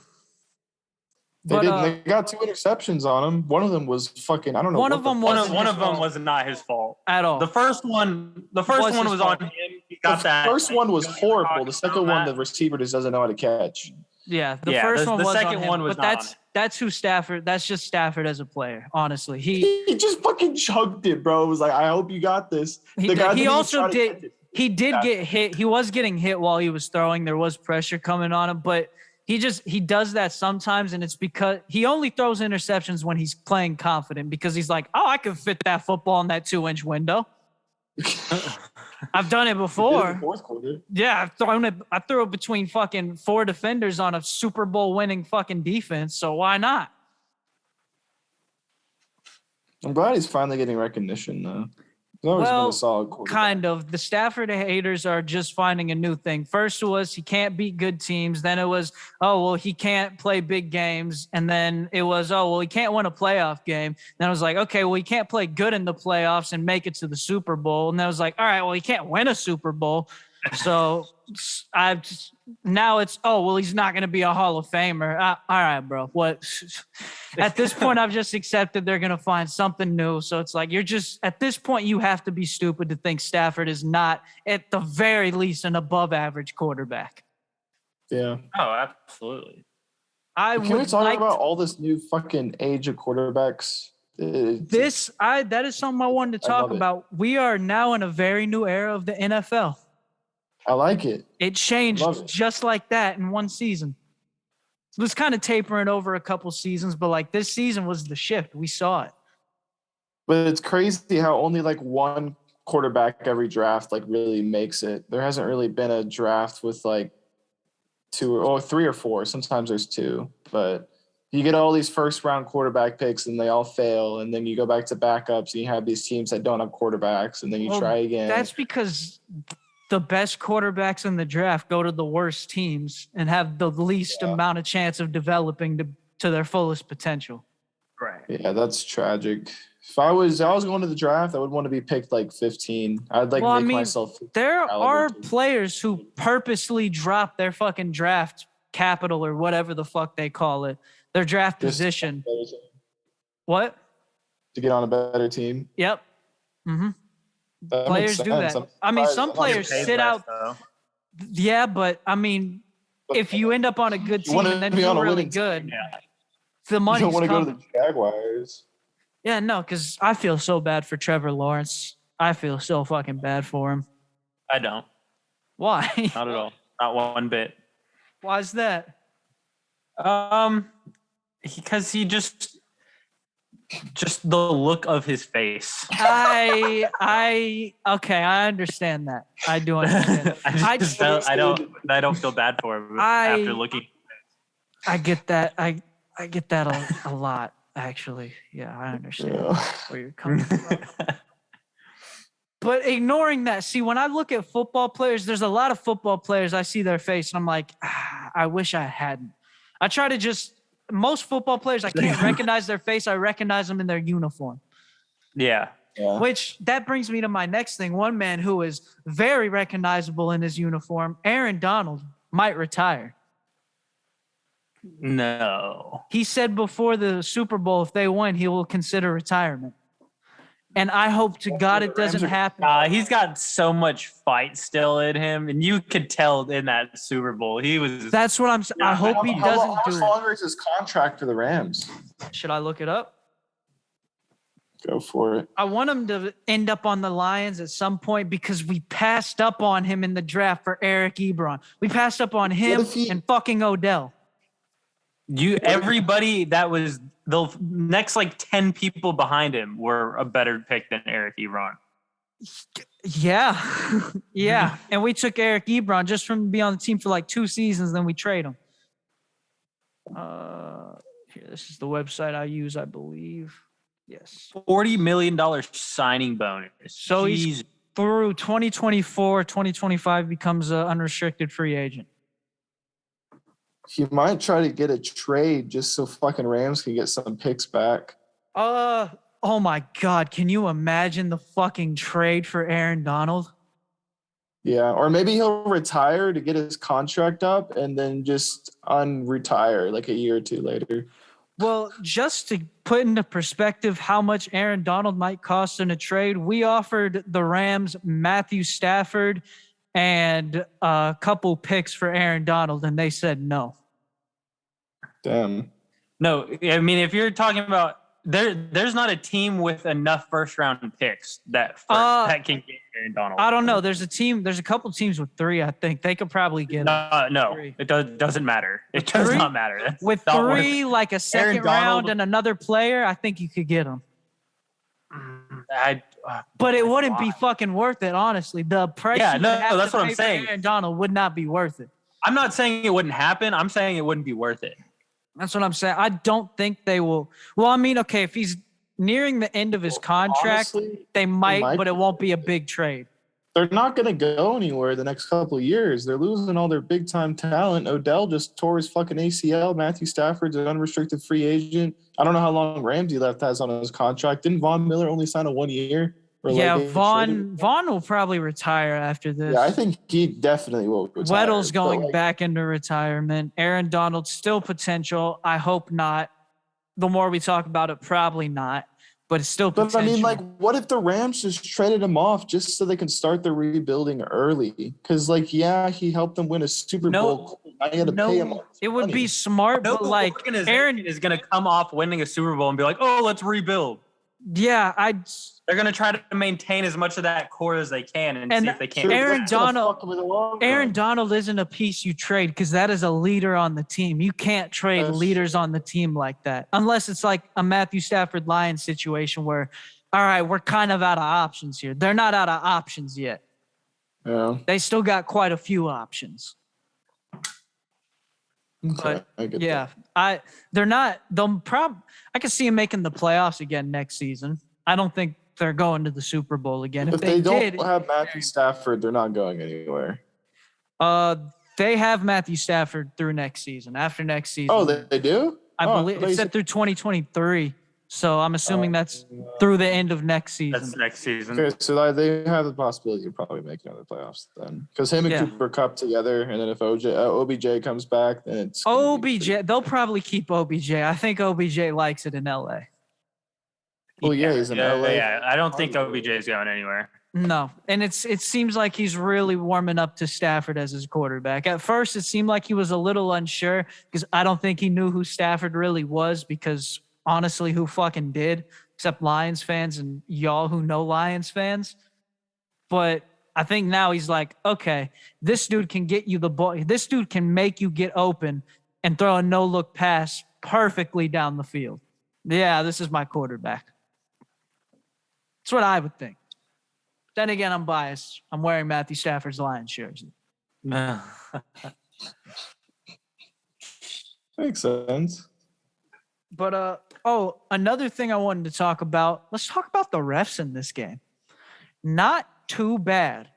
They got 2 interceptions on him. One of them was fucking. I don't know.
One of them
was not his fault
at all.
The first one was on him. He got that.
The first one was horrible. The second one, the receiver just doesn't know how to catch.
Yeah, the first one was on him. The second one was
not.
That's who Stafford. That's just Stafford as a player. Honestly,
he just fucking chugged it, bro. It was like, I hope you got this.
He also did. He did get hit. He was getting hit while he was throwing. There was pressure coming on him, but. He does that sometimes, and it's because he only throws interceptions when he's playing confident because he's like, oh, I can fit that football in that 2-inch window. I've done it before.
Fourth quarter.
Yeah, I threw it between fucking 4 defenders on a Super Bowl winning fucking defense, so why not?
I'm glad he's finally getting recognition, though. He's always been
Well,
a solid quarterback.
kind of. The Stafford haters are just finding a new thing. First it was he can't beat good teams. Then it was, oh, well, he can't play big games. And then it was, oh, well, he can't win a playoff game. Then it was like, okay, well, he can't play good in the playoffs and make it to the Super Bowl. And then it was like, all right, well, he can't win a Super Bowl. So now it's, oh, well, he's not going to be a Hall of Famer. All right, bro. What? At this point, I've just accepted they're going to find something new. So it's like, at this point, you have to be stupid to think Stafford is not, at the very least, an above average quarterback.
Yeah.
Oh, absolutely.
Can we talk about all this new fucking age of quarterbacks?
That is something I wanted to talk about. We are now in a very new era of the NFL.
I like it.
It changed just like that in one season. It was kind of tapering over a couple seasons, but like this season was the shift. We saw it.
But it's crazy how only like one quarterback every draft like really makes it. There hasn't really been a draft with like three or four. Sometimes there's two, but you get all these first round quarterback picks and they all fail. And then you go back to backups and you have these teams that don't have quarterbacks and then you try again.
That's because the best quarterbacks in the draft go to the worst teams and have the least amount of chance of developing to their fullest potential.
Right.
Yeah, that's tragic. If I was going to the draft, I would want to be picked like 15. I'd like make myself.
There are players who purposely drop their fucking draft capital or whatever the fuck they call it, their draft position. What?
To get on a better team.
Yep. Mm-hmm.
That
players do that. I mean, some players sit out. Yeah, but I mean, if you end up on a good team and then you're really good, the money's
coming. You don't want to go to the Jaguars.
Yeah, no, because I feel so bad for Trevor Lawrence. I feel so fucking bad for him.
I don't.
Why?
Not at all. Not one bit.
Why is that?
Because he just the look of his face.
Okay, I understand that. I do understand.
I don't feel bad for him after looking.
I get that. I get that a lot, actually. Yeah, I understand where you're coming from. But ignoring that, see, when I look at football players, there's a lot of football players, I see their face, and I'm like, I wish I hadn't. I try to most football players, I can't recognize their face. I recognize them in their uniform.
Yeah.
Which, that brings me to my next thing. One man who is very recognizable in his uniform, Aaron Donald, might retire.
No.
He said before the Super Bowl, if they win, he will consider retirement. And I hope to God it doesn't happen.
He's got so much fight still in him, and you could tell in that Super Bowl he was.
That's what I'm saying. I hope he doesn't do it.
How much longer is his contract for the Rams?
Should I look it up?
Go for it.
I want him to end up on the Lions at some point because we passed up on him in the draft for Eric Ebron. We passed up on him and fucking Odell.
Everybody that was the next 10 people behind him were a better pick than Eric Ebron.
Yeah. Yeah. And we took Eric Ebron just from being on the team for 2 seasons, then we trade him. Here, this is the website I use, I believe. Yes.
$40 million signing bonus.
So he's through 2024, 2025 becomes an unrestricted free agent.
He might try to get a trade just so fucking Rams can get some picks back.
Oh my God. Can you imagine the fucking trade for Aaron Donald?
Yeah. Or maybe he'll retire to get his contract up and then just unretire a year or two later.
Well, just to put into perspective how much Aaron Donald might cost in a trade, we offered the Rams Matthew Stafford and a couple picks for Aaron Donald, and they said no.
Damn.
No, I mean, if you're talking about there's not a team with enough first-round picks that can get Aaron Donald.
I don't know. There's a couple teams with 3, I think. They could probably get
no, 3. It doesn't matter. It does not matter.
With 3, a second round and another player, I think you could get them. But it wouldn't be fucking worth it, honestly. The price
that's what I'm saying.
Aaron Donald would not be worth it.
I'm not saying it wouldn't happen. I'm saying it wouldn't be worth it.
That's what I'm saying. I don't think they will. Well, I mean, okay, if he's nearing the end of his contract,
Honestly,
they might, but it
be.
won't be a big trade.
They're not going to go anywhere the next couple of years. They're losing all their big time talent. Odell just tore his fucking ACL. Matthew Stafford's an unrestricted free agent. I don't know how long Ramsey left has on his contract. Didn't Von Miller only sign a 1 year?
Yeah, Vaughn will probably retire after this.
Yeah, I think he definitely will retire.
Weddle's going back into retirement. Aaron Donald still potential. I hope not. The more we talk about it, probably not. But it's still potential.
But I mean, like, what if the Rams just traded him off just so they can start the rebuilding early? Because, like, yeah, he helped them win a Super Bowl. I had to pay him.
It would be smart, but like
Aaron is going to come off winning a Super Bowl and be like, "Oh, let's rebuild."
Yeah,
they're going to try to maintain as much of that core as they can and see if they can.
Aaron Donald isn't a piece you trade because that is a leader on the team. You can't trade leaders on the team like that unless it's like a Matthew Stafford Lions situation where, all right, we're kind of out of options here. They're not out of options yet.
Yeah.
They still got quite a few options.
Okay,
But yeah, they're not. I can see them making the playoffs again next season. I don't think they're going to the Super Bowl again.
If they don't have Matthew Stafford, they're not going anywhere.
They have Matthew Stafford through next season. After next season.
Oh, they do?
I believe it said through 2023. So I'm assuming that's through the end of next season.
That's next season.
Okay, so they have the possibility of probably making the playoffs then, because him and Cooper Kupp together, and then if OBJ comes back, then it's
OBJ. They'll probably keep OBJ. I think OBJ likes it in LA.
Well, yeah, he's in LA.
Yeah, I don't think OBJ is going anywhere.
No, and it seems like he's really warming up to Stafford as his quarterback. At first, it seemed like he was a little unsure because I don't think he knew who Stafford really was because. Honestly, who fucking did, except Lions fans and y'all who know Lions fans. But I think now he's like, okay, this dude can get you the ball. This dude can make you get open and throw a no-look pass perfectly down the field. Yeah, this is my quarterback. That's what I would think. Then again, I'm biased. I'm wearing Matthew Stafford's Lions jersey.
Makes sense.
But another thing I wanted to talk about. Let's talk about the refs in this game. Not too bad.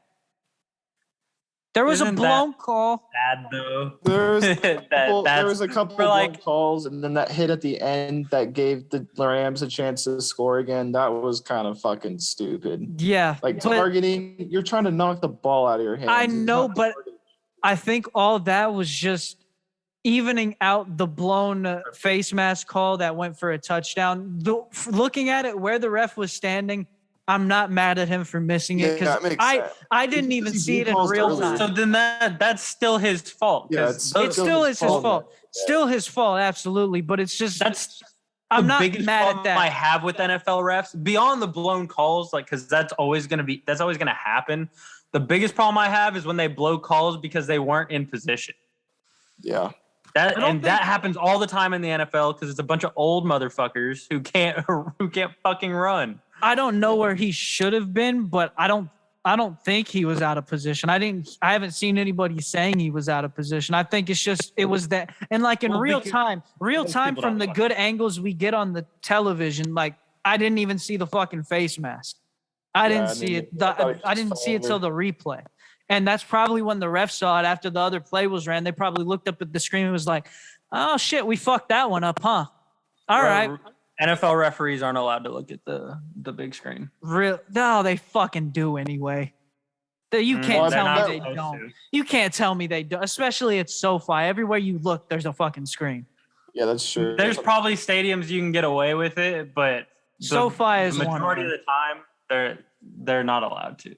There was a blown call.
Bad though.
There was a couple blown calls, and then that hit at the end that gave the Rams a chance to score again. That was kind of fucking stupid.
Yeah,
like targeting. You're trying to knock the ball out of your hands.
I know, but I think all that was just evening out the blown face mask call that went for a touchdown. Looking at it where the ref was standing, I'm not mad at him for missing it because I didn't even see it in real time.
So then that's still his fault.
Yeah,
it still is his fault. Still his fault, absolutely. But it's just I'm not mad at that.
I have with NFL refs beyond the blown calls, like because that's always gonna happen. The biggest problem I have is when they blow calls because they weren't in position.
Yeah.
That happens all the time in the NFL because it's a bunch of old motherfuckers who can't fucking run.
I don't know where he should have been, but I don't think he was out of position. I haven't seen anybody saying he was out of position. I think it was that. And like in real time from the good angles we get on the television, like I didn't even see the fucking face mask. I didn't see it. I didn't see it till the replay. And that's probably when the ref saw it after the other play was ran. They probably looked up at the screen and was like, oh, shit, we fucked that one up, huh? All right.
NFL referees aren't allowed to look at the big screen.
No, they fucking do anyway. You can't tell me they don't. You can't tell me they don't, especially at SoFi. Everywhere you look, there's a fucking screen.
Yeah, that's true.
There's probably stadiums you can get away with it, but
SoFi is
the majority of the time they're not allowed to.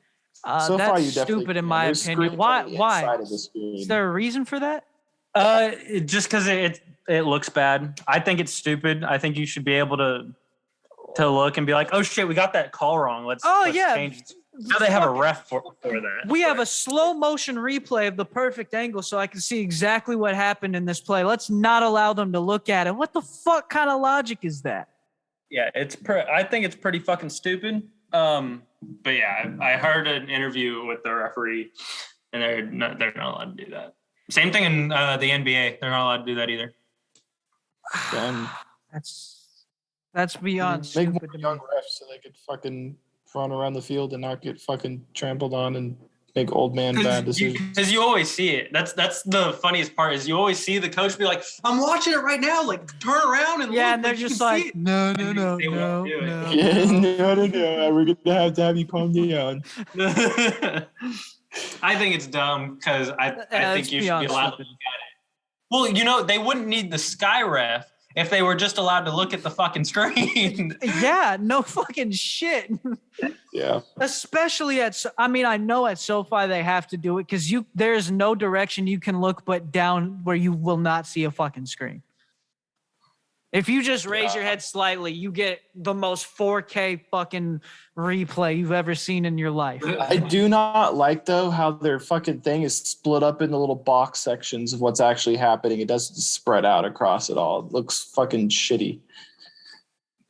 So
that's
far, you
stupid in my opinion. Why? Is there a reason for that?
Just because it looks bad. I think it's stupid. I think you should be able to look and be like, oh shit, we got that call wrong. Let's change it. Now they have a ref for that.
We have a slow motion replay of the perfect angle so I can see exactly what happened in this play. Let's not allow them to look at it. What the fuck kind of logic is that?
Yeah, I think it's pretty fucking stupid. But yeah, I heard an interview with the referee, and they're not allowed to do that. Same thing in the NBA; they're not allowed to do that either.
That's That's beyond
Make
stupid
more
to
young
me.
refs so they could fucking run around the field and not get fucking trampled on and make old man bad decisions.
Because you always see it. That's the funniest part is you always see the coach be like, "I'm watching it right now. Like turn around and
Yeah,
look."
and they're
like, you
just
can see
like,
it."
no,
And they won't do it.
Yeah, no. We're gonna have you calm down.
I think it's dumb because I think
it's
you should be
beyond
allowed
stupid.
to look at it. Well, they wouldn't need the sky ref if they were just allowed to look at the fucking screen.
Yeah, no fucking shit.
Yeah.
Especially I know at SoFi they have to do it because there's no direction you can look but down where you will not see a fucking screen. If you just raise your head slightly, you get the most 4K fucking replay you've ever seen in your life.
I do not like though how their fucking thing is split up into little box sections of what's actually happening. It doesn't spread out across it all. It looks fucking shitty.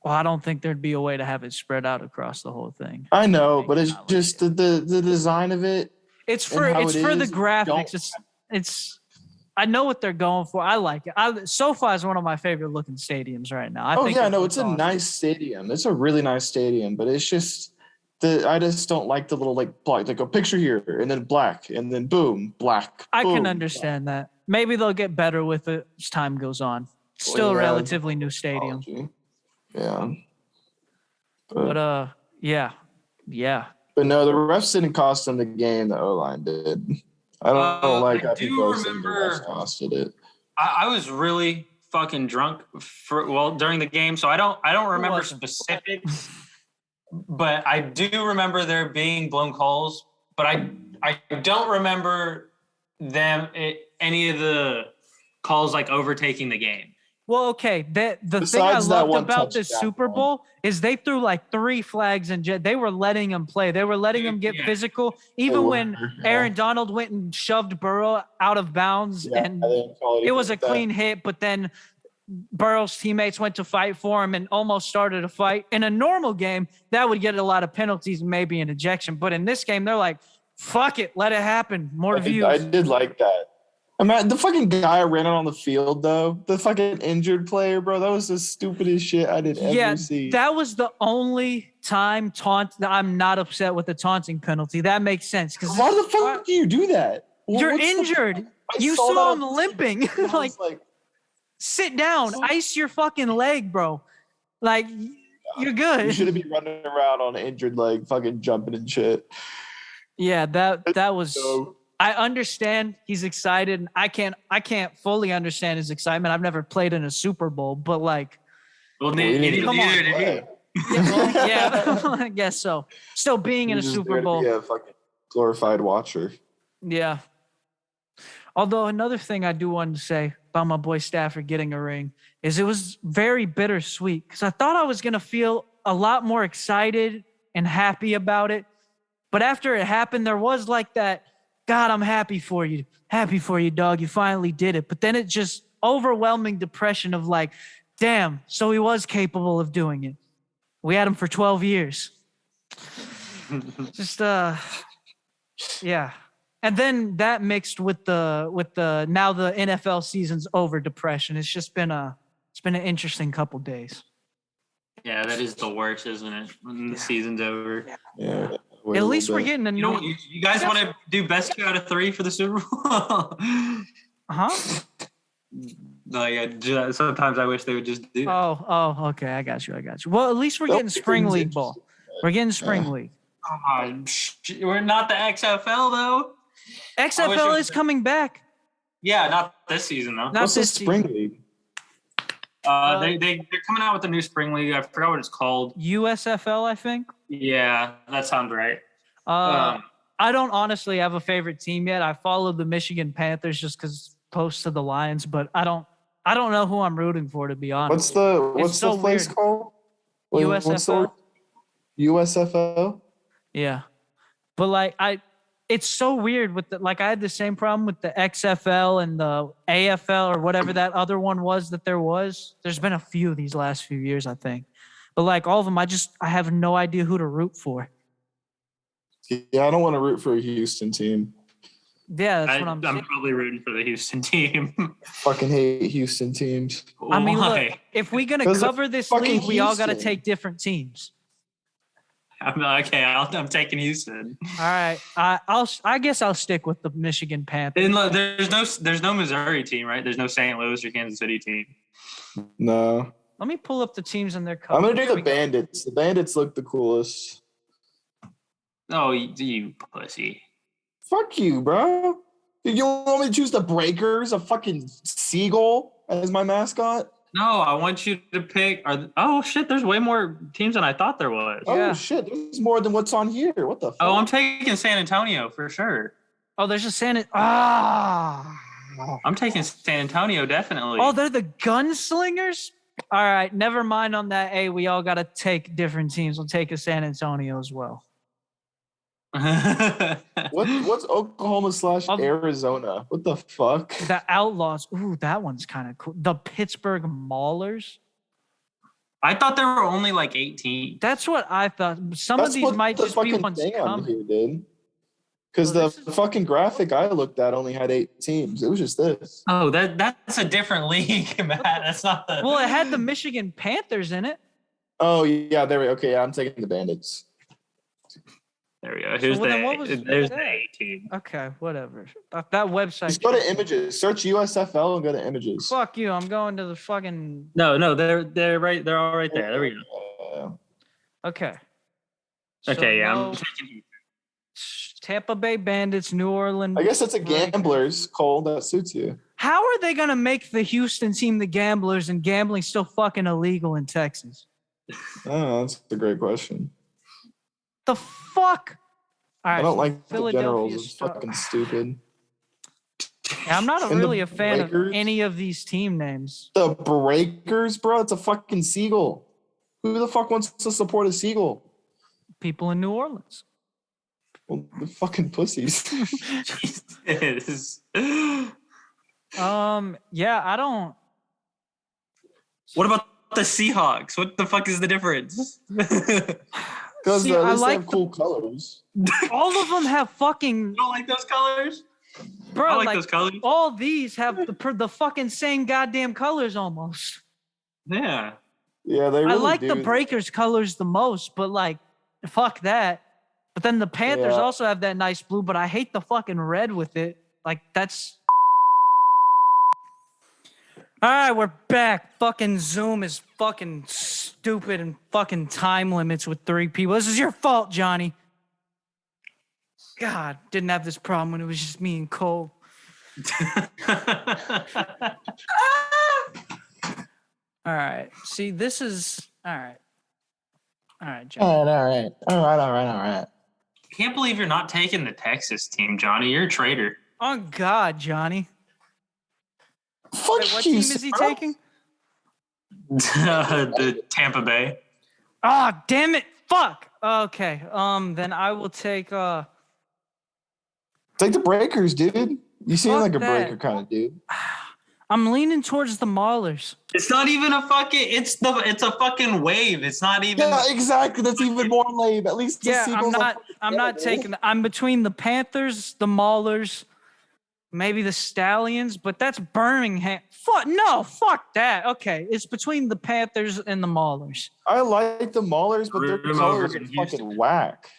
Well, I don't think there'd be a way to have it spread out across the whole thing.
I know, but it's
Not like
just the design of it.
It's
and
for
how
it's
it
for the
is,
graphics. It's I know what they're going for. I like it. SoFi is one of my favorite looking stadiums right now. I think
yeah,
it
no,
looks
it's a
awesome.
nice stadium. It's a really nice stadium, but it's just I just don't like the little like black, like a picture here and then black and then boom, black.
I can
boom,
understand that. Maybe they'll get better with it as time goes on. Still a
yeah.
relatively new stadium.
Technology. Yeah.
But yeah.
But no, the refs didn't cost them the game. The O-line did. I don't like how
I do
people are saying the
remember-
refs costed it.
I was really fucking drunk during the game, so I don't remember
wasn't?
specifics, but I do remember there being blown calls. But I don't remember any of the calls like overtaking the game.
Well, okay. The thing I
Besides that
loved
one
about this
touchdown
Super Bowl is they threw like 3 flags and they were letting him play. They were letting him get
Yeah.
physical. Even when Aaron Donald went and shoved Burrow out of bounds and it was a clean hit, but then Burrow's teammates went to fight for him and almost started a fight. In a normal game, that would get a lot of penalties and maybe an ejection. But in this game, they're like, fuck it, let it happen. More views.
I did like that. I mean, the fucking guy ran out on the field, though. The fucking injured player, bro. That was the stupidest shit I did ever see.
That was the only time I'm not upset with the taunting penalty. That makes sense. Because
Why the fuck do you do that?
You're
What's the-
injured.
I
You
saw
saw
that
him
on-
limping.
I was
like, sit down. Ice your fucking leg, bro. Like, you're
you
good.
shouldn't be running around on an injured leg, fucking jumping and shit.
Yeah, that was.
So,
I understand he's excited, and I can't fully understand his excitement. I've never played in a Super Bowl, but like,
Well,
we didn't
come on.
neither did he.
yeah, I guess so. Still being in a Super Bowl.
Yeah, fucking glorified watcher.
Yeah. Although another thing I do want to say about my boy Stafford getting a ring is it was very bittersweet because I thought I was going to feel a lot more excited and happy about it. But after it happened, there was like that, God, I'm happy for you. Happy for you, dog. You finally did it. But then it just overwhelming depression of like, damn, so he was capable of doing it. We had him for 12 years. Just, yeah. And then that mixed with the now the NFL season's over depression. It's just been an interesting couple days.
Yeah, that is the worst, isn't it? When the season's over.
Yeah.
At least we're getting a new.
You guys want to do best 2 out of 3 for the Super Bowl?
Huh?
No, yeah. Sometimes I wish they would just do that.
Oh, okay. I got you. Well, at least we're getting spring league ball. We're getting spring league.
We're not the XFL though. I wish it
XFL
was-
is coming back.
Yeah, not this season though.
Not
What's the
this
spring
season.
league?
They're coming out with a new spring league. I forgot what it's called.
USFL, I think.
Yeah, that sounds right.
I don't honestly have a favorite team yet. I followed the Michigan Panthers just because close to the Lions, but I don't know who I'm rooting for, to be honest.
What's
so
the place
weird.
called? What's the
USFL?
USFL?
Yeah. But like it's so weird with I had the same problem with the XFL and the AFL or whatever that other one was that there was. There's been a few these last few years, I think. But like all of them, I have no idea who to root for.
Yeah, I don't want to root for a Houston team.
Yeah, that's what I'm saying.
I'm probably rooting for the Houston team.
Fucking hate Houston teams.
I mean, look,
Why?
if we're gonna
'Cause they're
cover this
fucking
league, we all got to
Houston.
take different teams.
I'm taking Houston.
All right, I guess I'll stick with the Michigan Panthers.
And look, there's no Missouri team, right? There's no St. Louis or Kansas City team.
No.
Let me pull up the teams in their
I'm
cover.
gonna do the Bandits. The Bandits look the coolest.
Oh, you pussy.
Fuck you, bro. You want me to choose the Breakers, a fucking seagull as my mascot?
No, I want you to pick. Oh shit, there's way more teams than I thought there was.
Yeah.
Oh shit, there's more than what's on here. What the fuck?
Oh, I'm taking San Antonio for sure.
Oh, there's a I'm
taking San Antonio definitely.
Oh, they're the Gunslingers. All right, never mind on that. Hey, we all got to take different teams. We'll take a San Antonio as well.
What's Oklahoma / Arizona? What the fuck?
The Outlaws. Ooh, that one's kind of cool. The Pittsburgh Maulers.
I thought there were only like 18.
That's what I thought. Some of these might just be ones
on here, dude. Because the fucking graphic I looked at only had 8 teams. It was just this.
Oh, that's a different league, Matt. That's not the.
Well, it had the Michigan Panthers in it.
Oh yeah, there we go. Okay, yeah, I'm taking the Bandits.
There we go. Here's there's the 18.
Okay, whatever. That website.
Just go to images. Search USFL and go to images.
Fuck you. I'm going to the fucking.
No, they're right. They're all right there. There we go.
Okay.
Okay, yeah, I'm taking.
Tampa Bay Bandits, New Orleans.
I guess it's a Gamblers, Cole. That suits you.
How are they gonna make the Houston team the Gamblers and gambling still fucking illegal in Texas?
Oh, that's a great question.
The fuck? All right,
I don't like the
Philadelphia
Generals. It's fucking stupid.
Yeah, I'm not really a fan of any of these team names.
The Breakers, bro. It's a fucking seagull. Who the fuck wants to support a seagull?
People in New Orleans.
Well, the fucking pussies.
Jesus.
Yeah, I don't.
What about the Seahawks? What the fuck is the difference?
Because they have cool colors.
All of them have fucking.
You don't like those colors?
Bro,
I like those colors.
All these have the fucking same goddamn colors almost.
Yeah.
Yeah, they really
I like
do.
the Breakers colors the most, but like, fuck that. But then the Panthers also have that nice blue, but I hate the fucking red with it. Like, that's. All right, we're back. Fucking Zoom is fucking stupid and fucking time limits with 3 people. This is your fault, Johnny. God, didn't have this problem when it was just me and Cole. All right. See, this is all right. All right, Johnny.
All right.
Can't believe you're not taking the Texas team, Johnny. You're a traitor.
Oh God, Johnny.
Fuck
Wait, what
you,
team is he
bro.
taking?
The Tampa Bay.
Ah, damn it. Fuck. Okay. Then I will take
Take the Breakers, dude. You seem
Fuck
like a
that.
breaker kind of dude.
I'm leaning towards the Maulers.
It's not even a fucking. It's a fucking wave. It's not even.
Yeah, exactly. That's even more lame. At least the
Yeah,
Seagulls
I'm not taking. I'm between the Panthers, the Maulers, maybe the Stallions, but that's Birmingham. Fuck that. Okay, it's between the Panthers and the Maulers.
I like the Maulers, but their
Room
colors
over
are
in
fucking
Houston.
whack.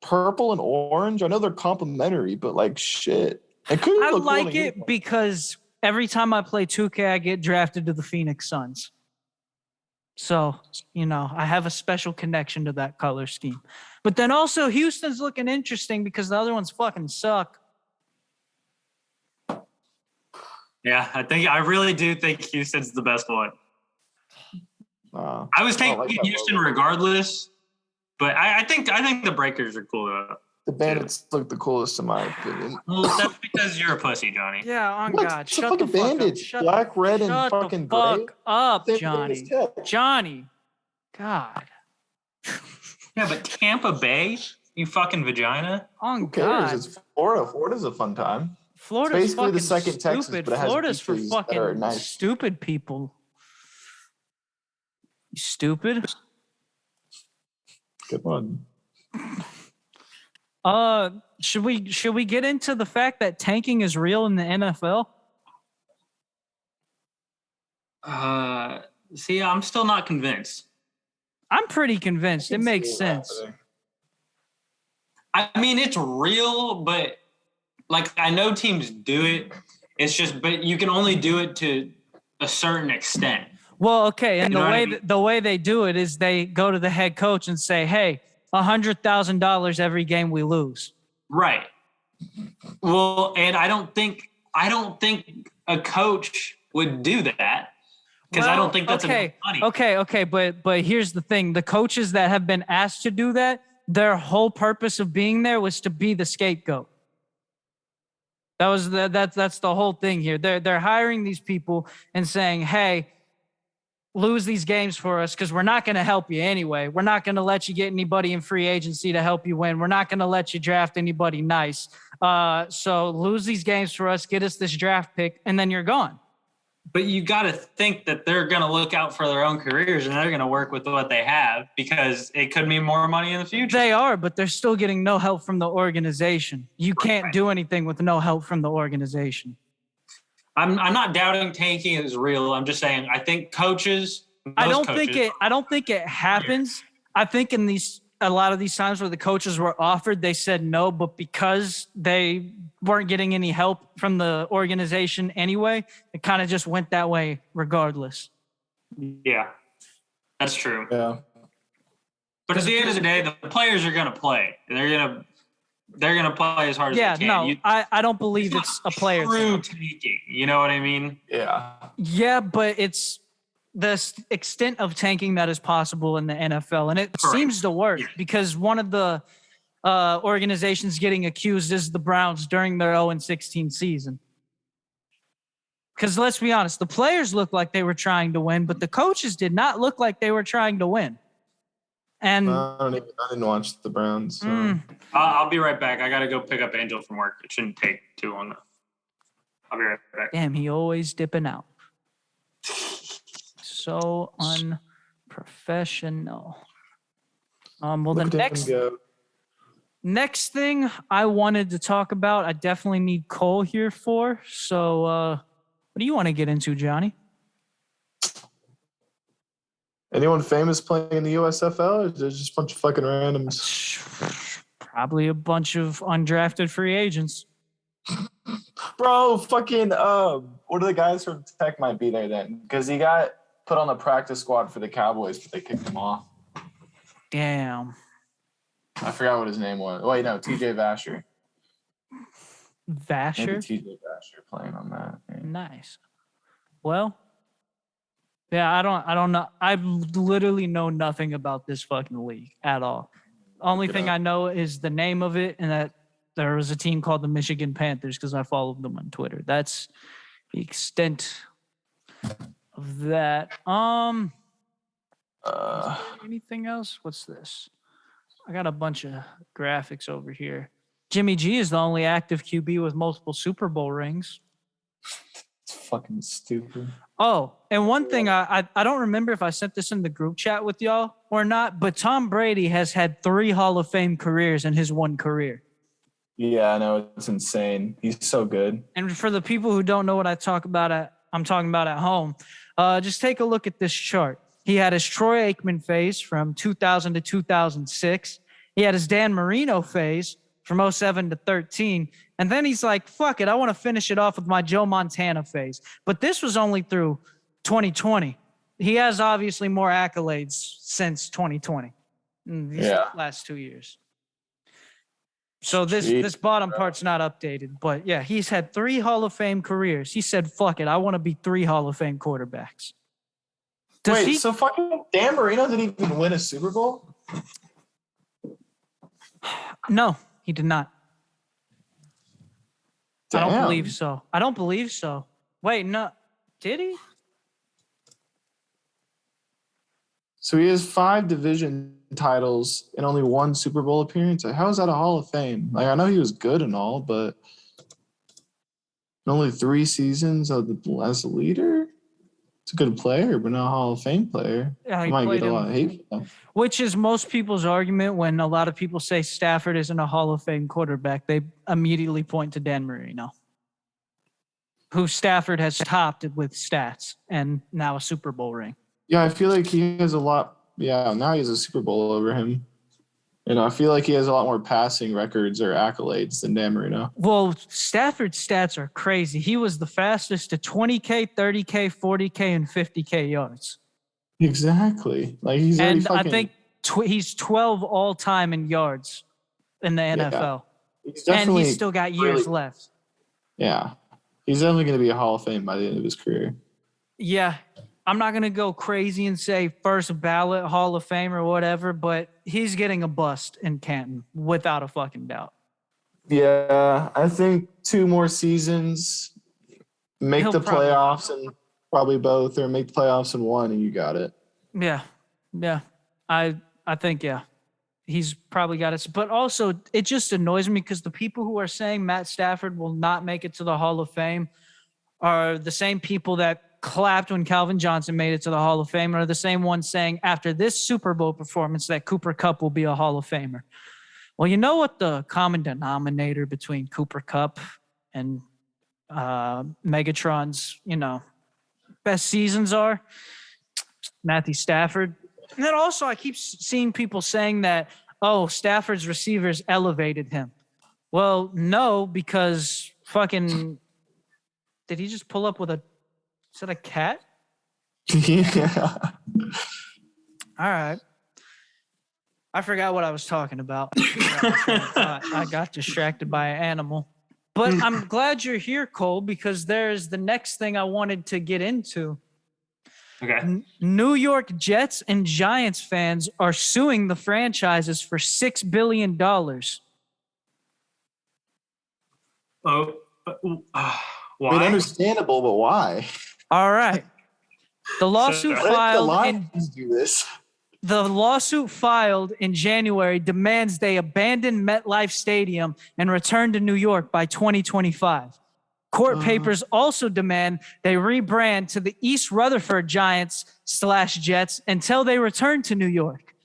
Purple and orange. I know they're complementary, but like shit. It could
I
look cool
like
in a
it
uniform.
because every time I play 2K, I get drafted to the Phoenix Suns. So, I have a special connection to that color scheme. But then also Houston's looking interesting because the other ones fucking suck.
Yeah, I really do think Houston's the best one. I was taking
like that
Houston
logo.
regardless, but I think the Breakers are cool though.
The Bandits look the coolest in my opinion.
Well, that's because you're a pussy, Johnny.
Yeah, on
What?
God.
It's
Shut
fucking
the fuck
Bandits.
up. Shut
Black, red, and
shut
fucking
the fuck
gray.
up,
Same thing
Johnny.
as Tech.
Johnny. God.
Yeah, but Tampa Bay, you fucking vagina.
On
Who cares?
God.
It's Florida. Florida's a fun time.
Florida's
basically
fucking
the second Texas,
stupid.
but it has
Florida's for
beaches that are
fucking
nice.
stupid people. You stupid?
Good one.
Should we get into the fact that tanking is real in the NFL?
See, I'm still not convinced.
I'm pretty convinced. It makes sense.
I mean, it's real, but like I know teams do it. It's just, but you can only do it to a certain extent.
Well, okay, and
You know what I mean?
the way they do it is they go to the head coach and say, "Hey, $100,000 every game we lose."
Right. Well, and I don't think a coach would do that because I don't think that's enough money.
Okay, but here's the thing: the coaches that have been asked to do that, their whole purpose of being there was to be the scapegoat. That's the whole thing here. They're hiring these people and saying, "Hey, lose these games for us because we're not going to help you anyway. We're not going to let you get anybody in free agency to help you win. We're not going to let you draft anybody nice. So lose these games for us, get us this draft pick, and then you're gone."
But you got to think that they're going to look out for their own careers and they're going to work with what they have because it could mean more money in the future.
They are, but they're still getting no help from the organization. You can't do anything with no help from the organization.
I'm not doubting tanking is real. I'm just saying I think coaches.
I don't think it happens. I think in a lot of these times where the coaches were offered, they said no, but because they weren't getting any help from the organization anyway, it kind of just went that way regardless.
Yeah, that's true.
Yeah.
But at the end of the day, the players are going to play. They're going to play as hard as they can.
Yeah, no, I don't believe it's a player
true tanking. You know what I mean?
Yeah.
Yeah, but it's the extent of tanking that is possible in the NFL, and it seems to work because one of the organizations getting accused is the Browns during their 0-16 season. Because let's be honest, the players looked like they were trying to win, but the coaches did not look like they were trying to win. And
I didn't watch the Browns. So.
I'll be right back. I got to go pick up Angel from work. It shouldn't take too long though. I'll be right back.
Damn, he always dipping out. So unprofessional. Well, the next thing I wanted to talk about, I definitely need Cole here for. So, what do you want to get into, Johnny?
Anyone famous playing in the USFL? Or is there just a bunch of fucking randoms?
Probably a bunch of undrafted free agents.
Bro, fucking what are the guys from Tech might be there then? Because he got put on the practice squad for the Cowboys, but they kicked him off.
Damn.
I forgot what his name was. Wait, no, TJ Vasher.
Vasher?
Maybe TJ Vasher playing on that. Yeah.
Nice. Well, yeah, I don't know. I literally know nothing about this fucking league at all. Only thing I know is the name of it and that there was a team called the Michigan Panthers because I followed them on Twitter. That's the extent of that. Anything else? What's this? I got a bunch of graphics over here. Jimmy G is the only active QB with multiple Super Bowl rings.
It's fucking stupid.
Oh, and one thing I don't remember if I sent this in the group chat with y'all or not, but Tom Brady has had 3 Hall of Fame careers in his one career.
Yeah, I know. It's insane. He's so good.
And for the people who don't know what I'm talking about at home, just take a look at this chart. He had his Troy Aikman phase from 2000 to 2006. He had his Dan Marino phase from 07 to 13. And then he's like, fuck it, I want to finish it off with my Joe Montana phase. But this was only through 2020. He has obviously more accolades since 2020. These last 2 years. So this bottom part's not updated. But yeah, he's had 3 Hall of Fame careers. He said, fuck it, I want to be 3 Hall of Fame quarterbacks.
So fucking Dan Marino didn't even win a Super Bowl?
No, he did not.
Damn.
I don't believe so. Wait, no. Did he?
So he has 5 division titles and only 1 Super Bowl appearance. Like, how is that a Hall of Fame? Like, I know he was good and all, but only 3 seasons as a leader? It's a good player, but not a Hall of Fame player.
Yeah,
I
he
might
played
get a lot
him,
of hate for that.
which is most people's argument when a lot of people say Stafford isn't a Hall of Fame quarterback. They immediately point to Dan Marino, who Stafford has topped with stats and now a Super Bowl ring.
Yeah, I feel like he has a lot. Yeah, now he has a Super Bowl over him. And I feel like he has a lot more passing records or accolades than Dan Marino.
Well, Stafford's stats are crazy. He was the fastest to 20K, 30K, 40K, and 50K yards.
Exactly. Like he's already
And
fucking.
I think he's 12 all time in yards in the NFL. And he's still got years left.
Yeah. He's definitely going to be a Hall of Fame by the end of his career.
Yeah. I'm not going to go crazy and say first ballot Hall of Fame or whatever, but he's getting a bust in Canton without a fucking doubt.
Yeah, I think 2 more seasons, make
He'll
the
probably-
playoffs and probably both, or make the playoffs in 1 and you got it.
Yeah. Yeah. I think, yeah. He's probably got it. But also, it just annoys me because the people who are saying Matt Stafford will not make it to the Hall of Fame are the same people that clapped when Calvin Johnson made it to the Hall of Fame, and are the same ones saying after this Super Bowl performance that Cooper Kupp will be a Hall of Famer. Well, you know what the common denominator between Cooper Kupp and Megatron's, best seasons are? Matthew Stafford. And then also I keep seeing people saying that, oh, Stafford's receivers elevated him. Well, no, because fucking did he just pull up with is that a cat?
Yeah.
All right. I forgot what I was talking about. I got distracted by an animal. But I'm glad you're here, Cole, because there's the next thing I wanted to get into.
Okay.
New York Jets and Giants fans are suing the franchises for $6 billion.
Oh,
I
why?
mean, understandable, but why?
All right. The lawsuit
Why did the
filed
Lions do this?
The lawsuit filed in January demands they abandon MetLife Stadium and return to New York by 2025. Court papers also demand they rebrand to the East Rutherford Giants/Jets until they return to New York.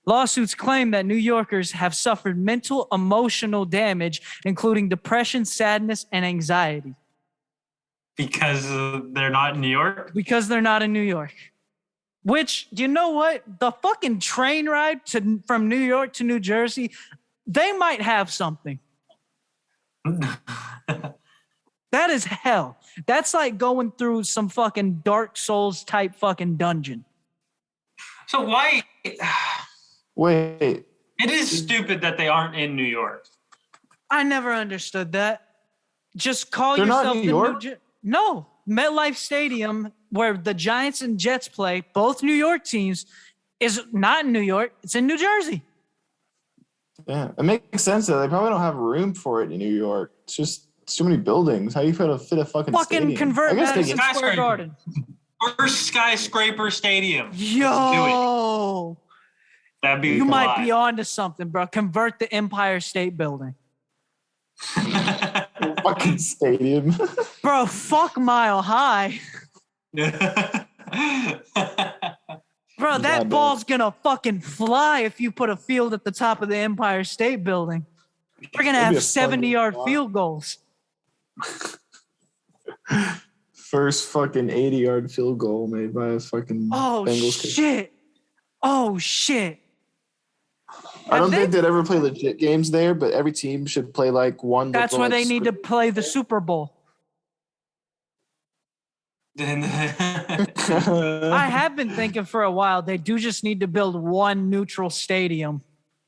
Lawsuits claim that New Yorkers have suffered mental, emotional damage, including depression, sadness, and anxiety.
Because they're not in New York?
Because they're not in New York. Which, you know what? The fucking train ride from New York to New Jersey, they might have something. That is hell. That's like going through some fucking Dark Souls type fucking dungeon.
So why?
Wait.
It is stupid that they aren't in New York.
I never understood that. Just call
They're
yourself
not in New York?
No. MetLife Stadium, where the Giants and Jets play, both New York teams, is not in New York. It's in New Jersey.
Yeah, it makes sense though. They probably don't have room for it in New York. It's just too many buildings. How do you fit a fucking stadium?
Convert
I guess they
Madison
can.
Square Garden.
First skyscraper stadium.
Yo.
That'd be
You might be on to something, bro. Convert the Empire State Building.
Fucking stadium.
Bro, fuck Mile High. Bro, that ball's gonna fucking fly if you put a field at the top of the Empire State Building. We're gonna have 70-yard field goals.
First fucking 80-yard field goal made by a fucking Bengals kicker.
Oh shit.
I don't think they'd ever play legit games there, but every team should play like one.
That's where they need to play the Super Bowl. I have been thinking for a while they do just need to build one neutral stadium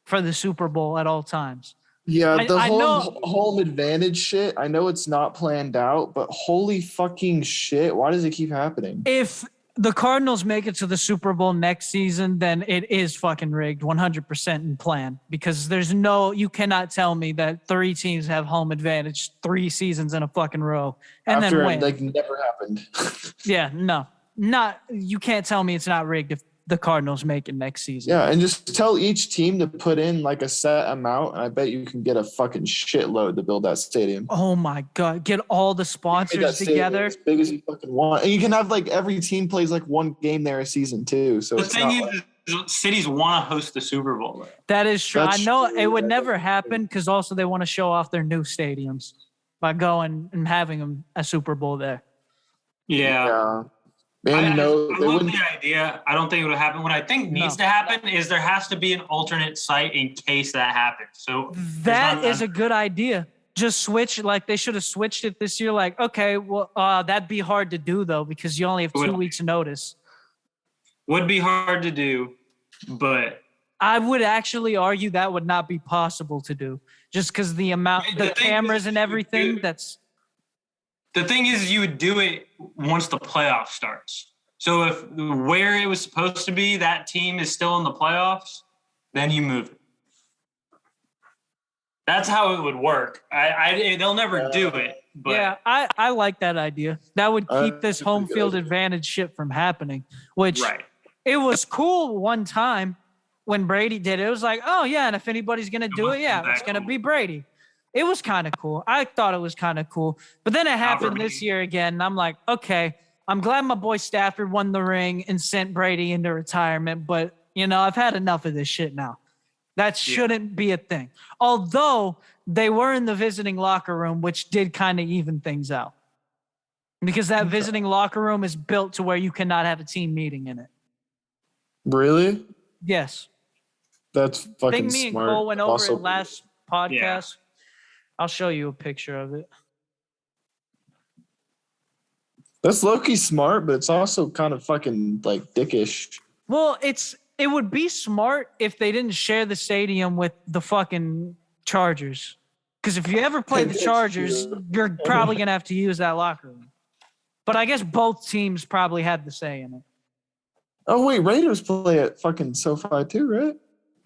for the Super Bowl at all times.
Yeah, the
I know-
home advantage shit. I know it's not planned out, but holy fucking shit! Why does it keep happening?
If the Cardinals make it to the Super Bowl next season, then it is fucking rigged 100% in plan, because you cannot tell me that 3 teams have home advantage 3 seasons in a fucking row and
After
then win.
it like never happened.
Yeah, no. You can't tell me it's not rigged if the Cardinals make it next season.
Yeah, and just tell each team to put in like a set amount, and I bet you can get a fucking shitload to build that stadium.
Oh my God. Get all the
Make that
sponsors
stadium
together.
as big as you fucking want, and you can have like every team plays like one game there a season too. So
The
it's
thing
not
is, cities want to host the Super Bowl.
That is true.
That's
I know
true,
it would
yeah,
never
that's
happen because also they want to show off their new stadiums by going and having them a Super Bowl there.
Yeah.
And
I
no,
love
they wouldn't.
the idea. I don't think it would happen. What I think needs to happen is there has to be an alternate site in case that happens. So
That is a good idea. Just switch, like they should have switched it this year. Like, okay, well, that'd be hard to do though because you only have 2 weeks notice.
would be hard to do, but
I would actually argue that would not be possible to do just because the amount, the cameras and everything. That's
the thing is, you would do it once the playoff starts. So if where it was supposed to be, that team is still in the playoffs, then you move it. That's how it would work. They'll never do it. But
yeah, I like that idea. That would keep this home field advantage shit from happening, which it was cool one time when Brady did it. It was like, oh, yeah, and if anybody's going to do it, yeah, it's going to be Brady. It was kind of cool. I thought it was kind of cool. But then it happened this year again, and I'm like, okay, I'm glad my boy Stafford won the ring and sent Brady into retirement, but, you know, I've had enough of this shit now. That shouldn't be a thing. Although they were in the visiting locker room, which did kind of even things out. Because that visiting locker room is built to where you cannot have a team meeting in it.
Really?
Yes.
That's fucking smart.
I think me and Cole went over
Also,
it last podcast. I'll show you a picture of it.
that's low-key smart, but it's also kind of fucking like dickish.
Well, it would be smart if they didn't share the stadium with the fucking Chargers. Because if you ever play the Chargers, you're probably going to have to use that locker room. But I guess both teams probably had the say in it.
Oh, wait, Raiders play at fucking SoFi too, right?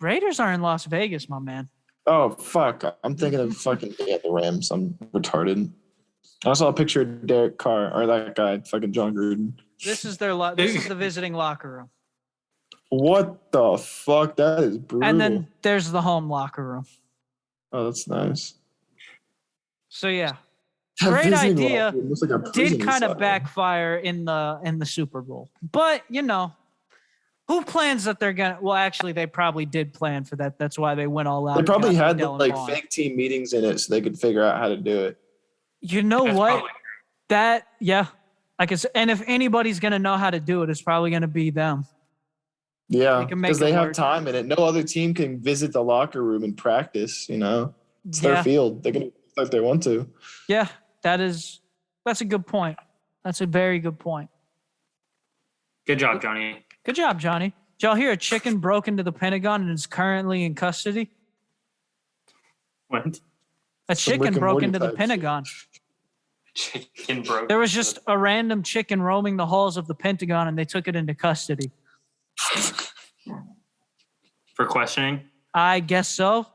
Raiders are in Las Vegas, my man.
Oh, fuck. I'm thinking of fucking the Rams. I'm retarded. I saw a picture of Derek Carr, or that guy, fucking John Gruden.
This is this is the visiting locker room.
What the fuck? That is brutal.
And then there's the home locker room.
Oh, that's nice.
So yeah,
That
great
visiting
idea.
locker room looks like a prison
Did kind of
inside.
backfire in the Super Bowl, but you know, who plans that they're gonna? Well, actually, they probably did plan for that. That's why they went all out.
They probably had
Dylan
like
Vaughn.
fake team meetings in it so they could figure out how to do it.
You know
That's
what?
probably-
I guess. And if anybody's gonna know how to do it, it's probably gonna be them.
Yeah,
They can make
because
it
they have
work.
time in it. No other team can visit the locker room and practice. You know, it's their field. They can do it if they want to.
Yeah, that's a good point. That's a very good point.
Good job, Johnny.
Good job, Johnny. Did y'all hear a chicken broke into the Pentagon and is currently in custody?
What?
A
Some
chicken
Rick and
broke
Morty
into the
type
Pentagon.
Chicken broke.
There was just a random chicken roaming the halls of the Pentagon and they took it into custody.
For questioning.
I guess so.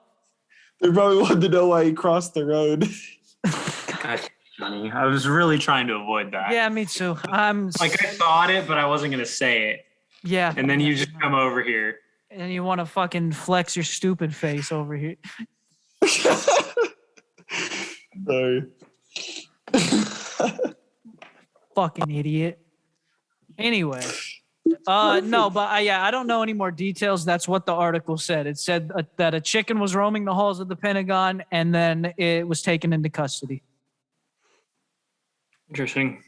They probably wanted to know why he crossed the road.
God, Johnny, I was really trying to avoid that.
Yeah, me too. I'm
Like I thought it, but I wasn't gonna say it.
yeah.
And then you just come over here.
And you want to fucking flex your stupid face over here.
Sorry.
Fucking idiot. Anyway. No, but I don't know any more details. That's what the article said. It said that a chicken was roaming the halls of the Pentagon and then it was taken into custody.
Interesting.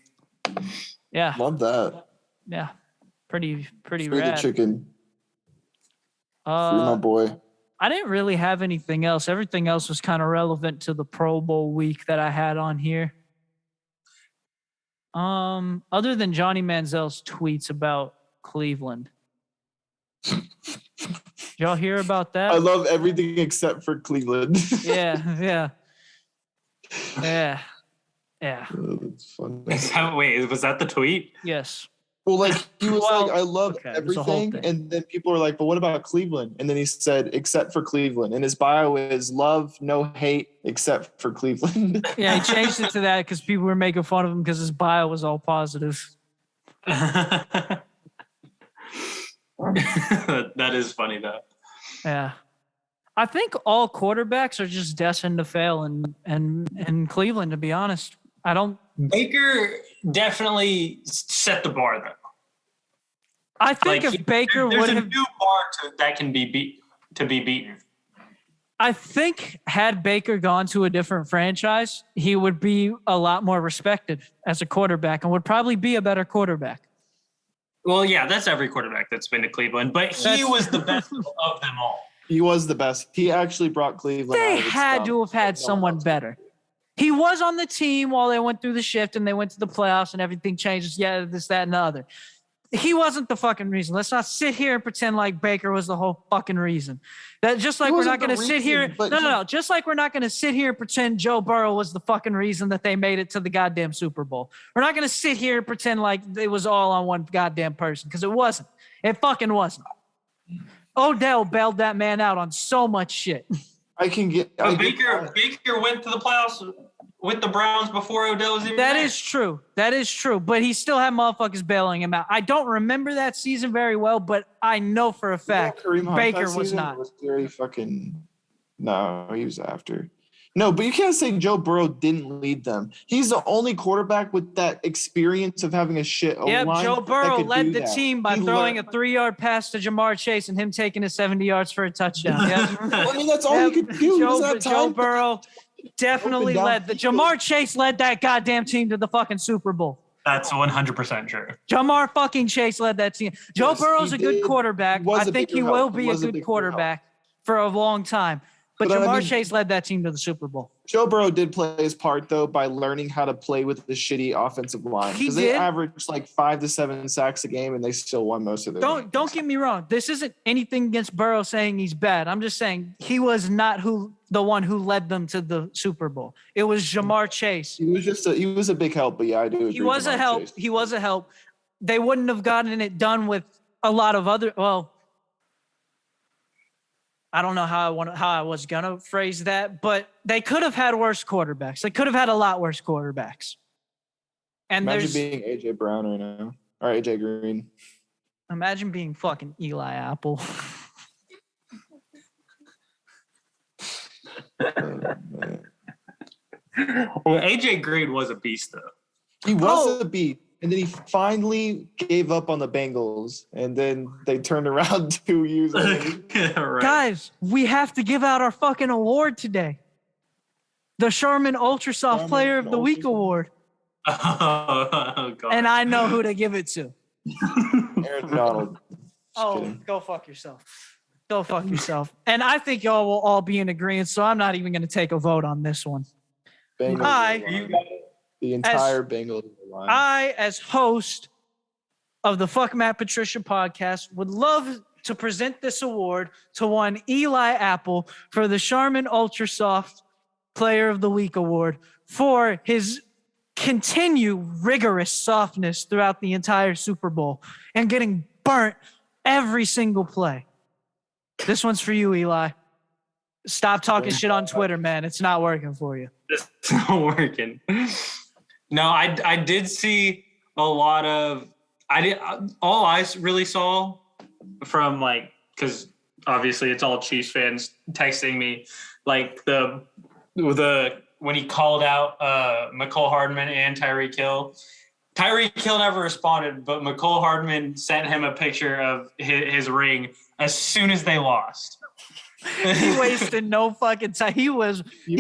Yeah.
Love that.
Yeah. Pretty
Free the
rad.
chicken. Free my boy.
I didn't really have anything else. Everything else was kind of relevant to the Pro Bowl week that I had on here. Other than Johnny Manziel's tweets about Cleveland. Did y'all hear about that?
I love everything except for Cleveland.
Yeah.
Oh, that's funny.
Wait, was that the tweet?
Yes.
Well, like he was
Well,
like, I love
okay, it was a whole
everything,
thing.
and then people are like, but what about Cleveland? And then he said, except for Cleveland. And his bio is love, no hate, except for Cleveland.
Yeah, he changed it to that because people were making fun of him because his bio was all positive.
That is funny though.
Yeah. I think all quarterbacks are just destined to fail in Cleveland, to be honest. I don't.
Baker definitely set the bar though.
I think if Baker
there's
would
a
have.
new bar that can be beaten.
I think had Baker gone to a different franchise, he would be a lot more respected as a quarterback and would probably be a better quarterback.
Well, yeah, that's every quarterback that's been to Cleveland, but he was the best of them all.
He was the best. He actually brought Cleveland.
They
out of its
had
slump.
to have had someone better. He was on the team while they went through the shift and they went to the playoffs and everything changes. Yeah, this, that, and the other. He wasn't the fucking reason. Let's not sit here and pretend like Baker was the whole fucking reason. That just like we're not going to sit here. No. Just like we're not going to sit here and pretend Joe Burrow was the fucking reason that they made it to the goddamn Super Bowl. We're not going to sit here and pretend like it was all on one goddamn person because it wasn't. It fucking wasn't. Odell bailed that man out on so much shit.
Baker went to the playoffs with the Browns before Odell was even
That
there.
is true. That is true. But he still had motherfuckers bailing him out. I don't remember that season very well, but I know for a fact Baker was not.
Was very fucking. No, he was after. No, but you can't say Joe Burrow didn't lead them. He's the only quarterback with that experience of having a shit O-line.
Yep, Joe Burrow led the team by throwing a 3-yard pass to Jamar Chase and him taking it 70 yards for a touchdown. Yep.
I mean, that's all he could do.
Joe Burrow definitely led. Jamar Chase led that goddamn team to the fucking Super Bowl.
That's 100% true.
Jamar fucking Chase led that team. Joe Burrow's a good quarterback. I think he will be a good quarterback for a long time. But Jamar Chase led that team to the Super Bowl.
Joe Burrow did play his part, though, by learning how to play with the shitty offensive line. Because they averaged like 5 to 7 sacks a game, and they still won most of their games.
Don't get me wrong. This isn't anything against Burrow saying he's bad. I'm just saying he was not the one who led them to the Super Bowl. It was Jamar Chase.
He was a big help, but yeah, I do agree.
He was a help.
Chase.
He was a help. They wouldn't have gotten it done with a lot of other. Well, I don't know how I was gonna phrase that, but they could have had worse quarterbacks. They could have had a lot worse quarterbacks. And
imagine being AJ Brown right now, or AJ Green.
Imagine being fucking Eli Apple.
Well, AJ Green was a beast, though.
He was a beast. And then he finally gave up on the Bengals, and then they turned around 2 years later.
Right.
Guys, we have to give out our fucking award today. The Sherman Ultrasoft Player of the Week award.
Oh, God.
And I know who to give it to.
Aaron Donald.
Kidding. Go fuck yourself. Go fuck yourself. And I think y'all will all be in agreement, so I'm not even going to take a vote on this one.
The entire Bengals line.
I, as host of the Fuck Matt Patricia podcast, would love to present this award to one Eli Apple for the Charmin Ultrasoft Player of the Week award for his continued rigorous softness throughout the entire Super Bowl and getting burnt every single play. This one's for you, Eli. Stop talking shit on Twitter, man. It's not working for you.
It's not working. No, I did see a lot of all I really saw from because obviously it's all Chiefs fans texting me like the when he called out McCole Hardman and Tyreek Hill. Tyreek Hill never responded, but McCole Hardman sent him a picture of his ring as soon as they lost.
He wasted no fucking time. He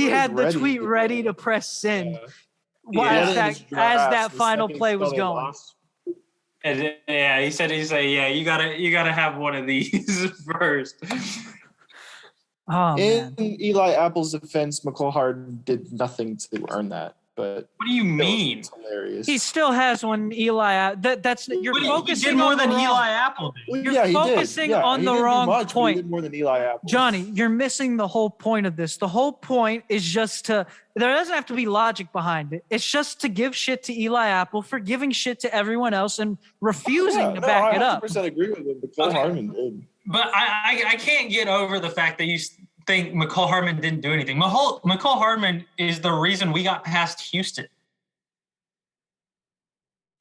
had the tweet ready to press send. As that final play was going.
And, yeah, he said, yeah, you gotta have one of these first.
Oh, man.
In Eli Apple's defense, McCole Hardman did nothing to earn that. But
what do you mean?
Hilarious.
He still has one. Eli. That's you're focusing
more
on
than
the
Eli Apple did.
You're focusing on the wrong point.
He did more than Eli Apple.
Johnny, you're missing the whole point of this. The whole point is just there doesn't have to be logic behind it. It's just to give shit to Eli Apple for giving shit to everyone else and refusing to back it up.
I 100% agree with him. McCole Hardman did.
But I can't get over the fact that you think McCole Hardman didn't do anything. McCole Hardman is the reason we got past Houston.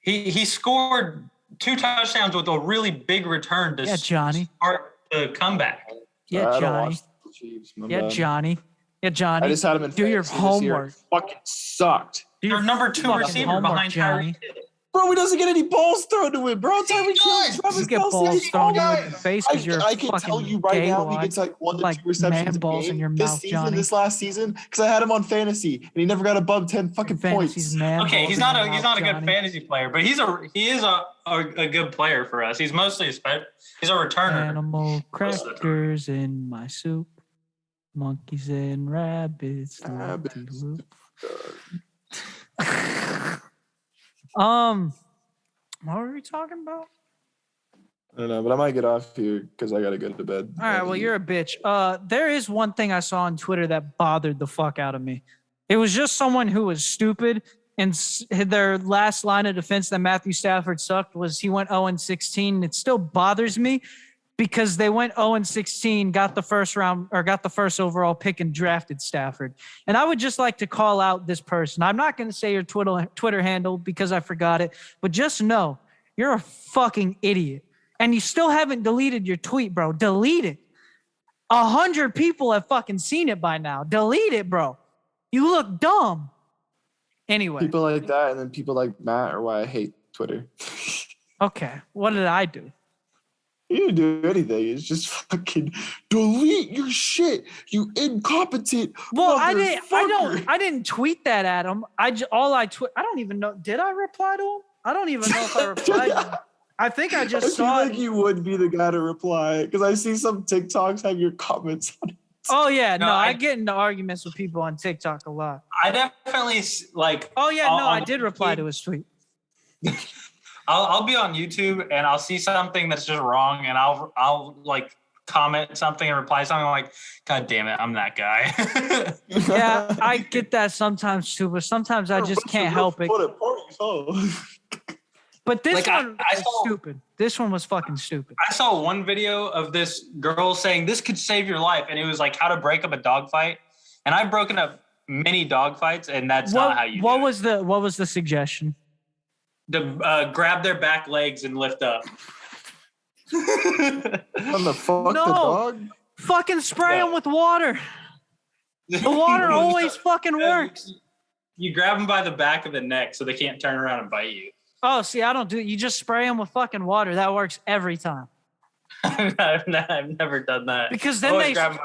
He scored 2 touchdowns with a really big return to
Johnny.
start the comeback.
Yeah,
I don't
Johnny.
watch the Chiefs. My
Yeah,
bad.
Johnny. Yeah, Johnny.
I just had him in
Do your
fantasy this year.
homework.
Fucking sucked.
Do
Your
your
number 2
fucking
receiver
homework,
behind
Johnny.
Tyreek Hill.
Bro, he doesn't get any balls thrown to him, bro. Tyreek Hill, Travis
You get
Kelce,
balls
he's
thrown to you
all
in the face because you're
I can
fucking
tell you right now, he
gaywad.
gets like 1 to 2
Like
receptions
man
a
balls
game
in your
this
mouth,
season,
Johnny.
this last season, because I had him on fantasy and he never got above 10 fucking
Fantasy's
points.
man
Okay,
balls
he's
in
not
your
a
mouth,
good
Johnny.
fantasy player, but he is a good player for us. He's mostly he's a returner.
Animal crackers in my soup. Monkeys and rabbits. Loop-de-loop. What were we talking about?
I don't know, but I might get off here because I gotta go to bed.
All right, well, you're a bitch. There is one thing I saw on Twitter that bothered the fuck out of me. It was just someone who was stupid, and their last line of defense that Matthew Stafford sucked was he went 0-16. It still bothers me because they went 0-16, got the first overall pick and drafted Stafford. And I would just like to call out this person. I'm not going to say your Twitter handle because I forgot it, but just know you're a fucking idiot. And you still haven't deleted your tweet, bro. Delete it. 100 people have fucking seen it by now. Delete it, bro. You look dumb. Anyway.
People like that and then people like Matt are why I hate Twitter.
Okay. What did I do?
You didn't do anything. It's just fucking delete your shit, you incompetent.
Well, I
motherfucker.
didn't tweet that at him. I don't even know. Did I reply to him? I don't even know if I replied to him. I think I just
I
saw
feel
it.
like you would be the guy to reply because I see some TikToks have your comments on it.
Oh yeah, no, I
I
get into arguments with people on TikTok a lot.
I definitely like.
Oh yeah, no, I
on
did reply
YouTube,
to his tweet.
I'll be on YouTube and I'll see something that's just wrong, and I'll like comment something and reply something like, "God damn it, I'm that guy."
Yeah, I get that sometimes too, but sometimes I just can't help it. But this
Like,
one
I
was
saw-
stupid. This one was fucking stupid.
I saw one video of this girl saying this could save your life, and it was like how to break up a dog fight. And I've broken up many dog fights, and that's not how you.
What
do it.
was the suggestion?
To grab their back legs and lift up.
On the fuck
No.
the dog?
Fucking spray them with water. The water always fucking works.
You grab them by the back of the neck so they can't turn around and bite you.
Oh, see, I don't do it. You just spray them with fucking water. That works every time.
I've never done that.
Because then
Always
they
grab 'em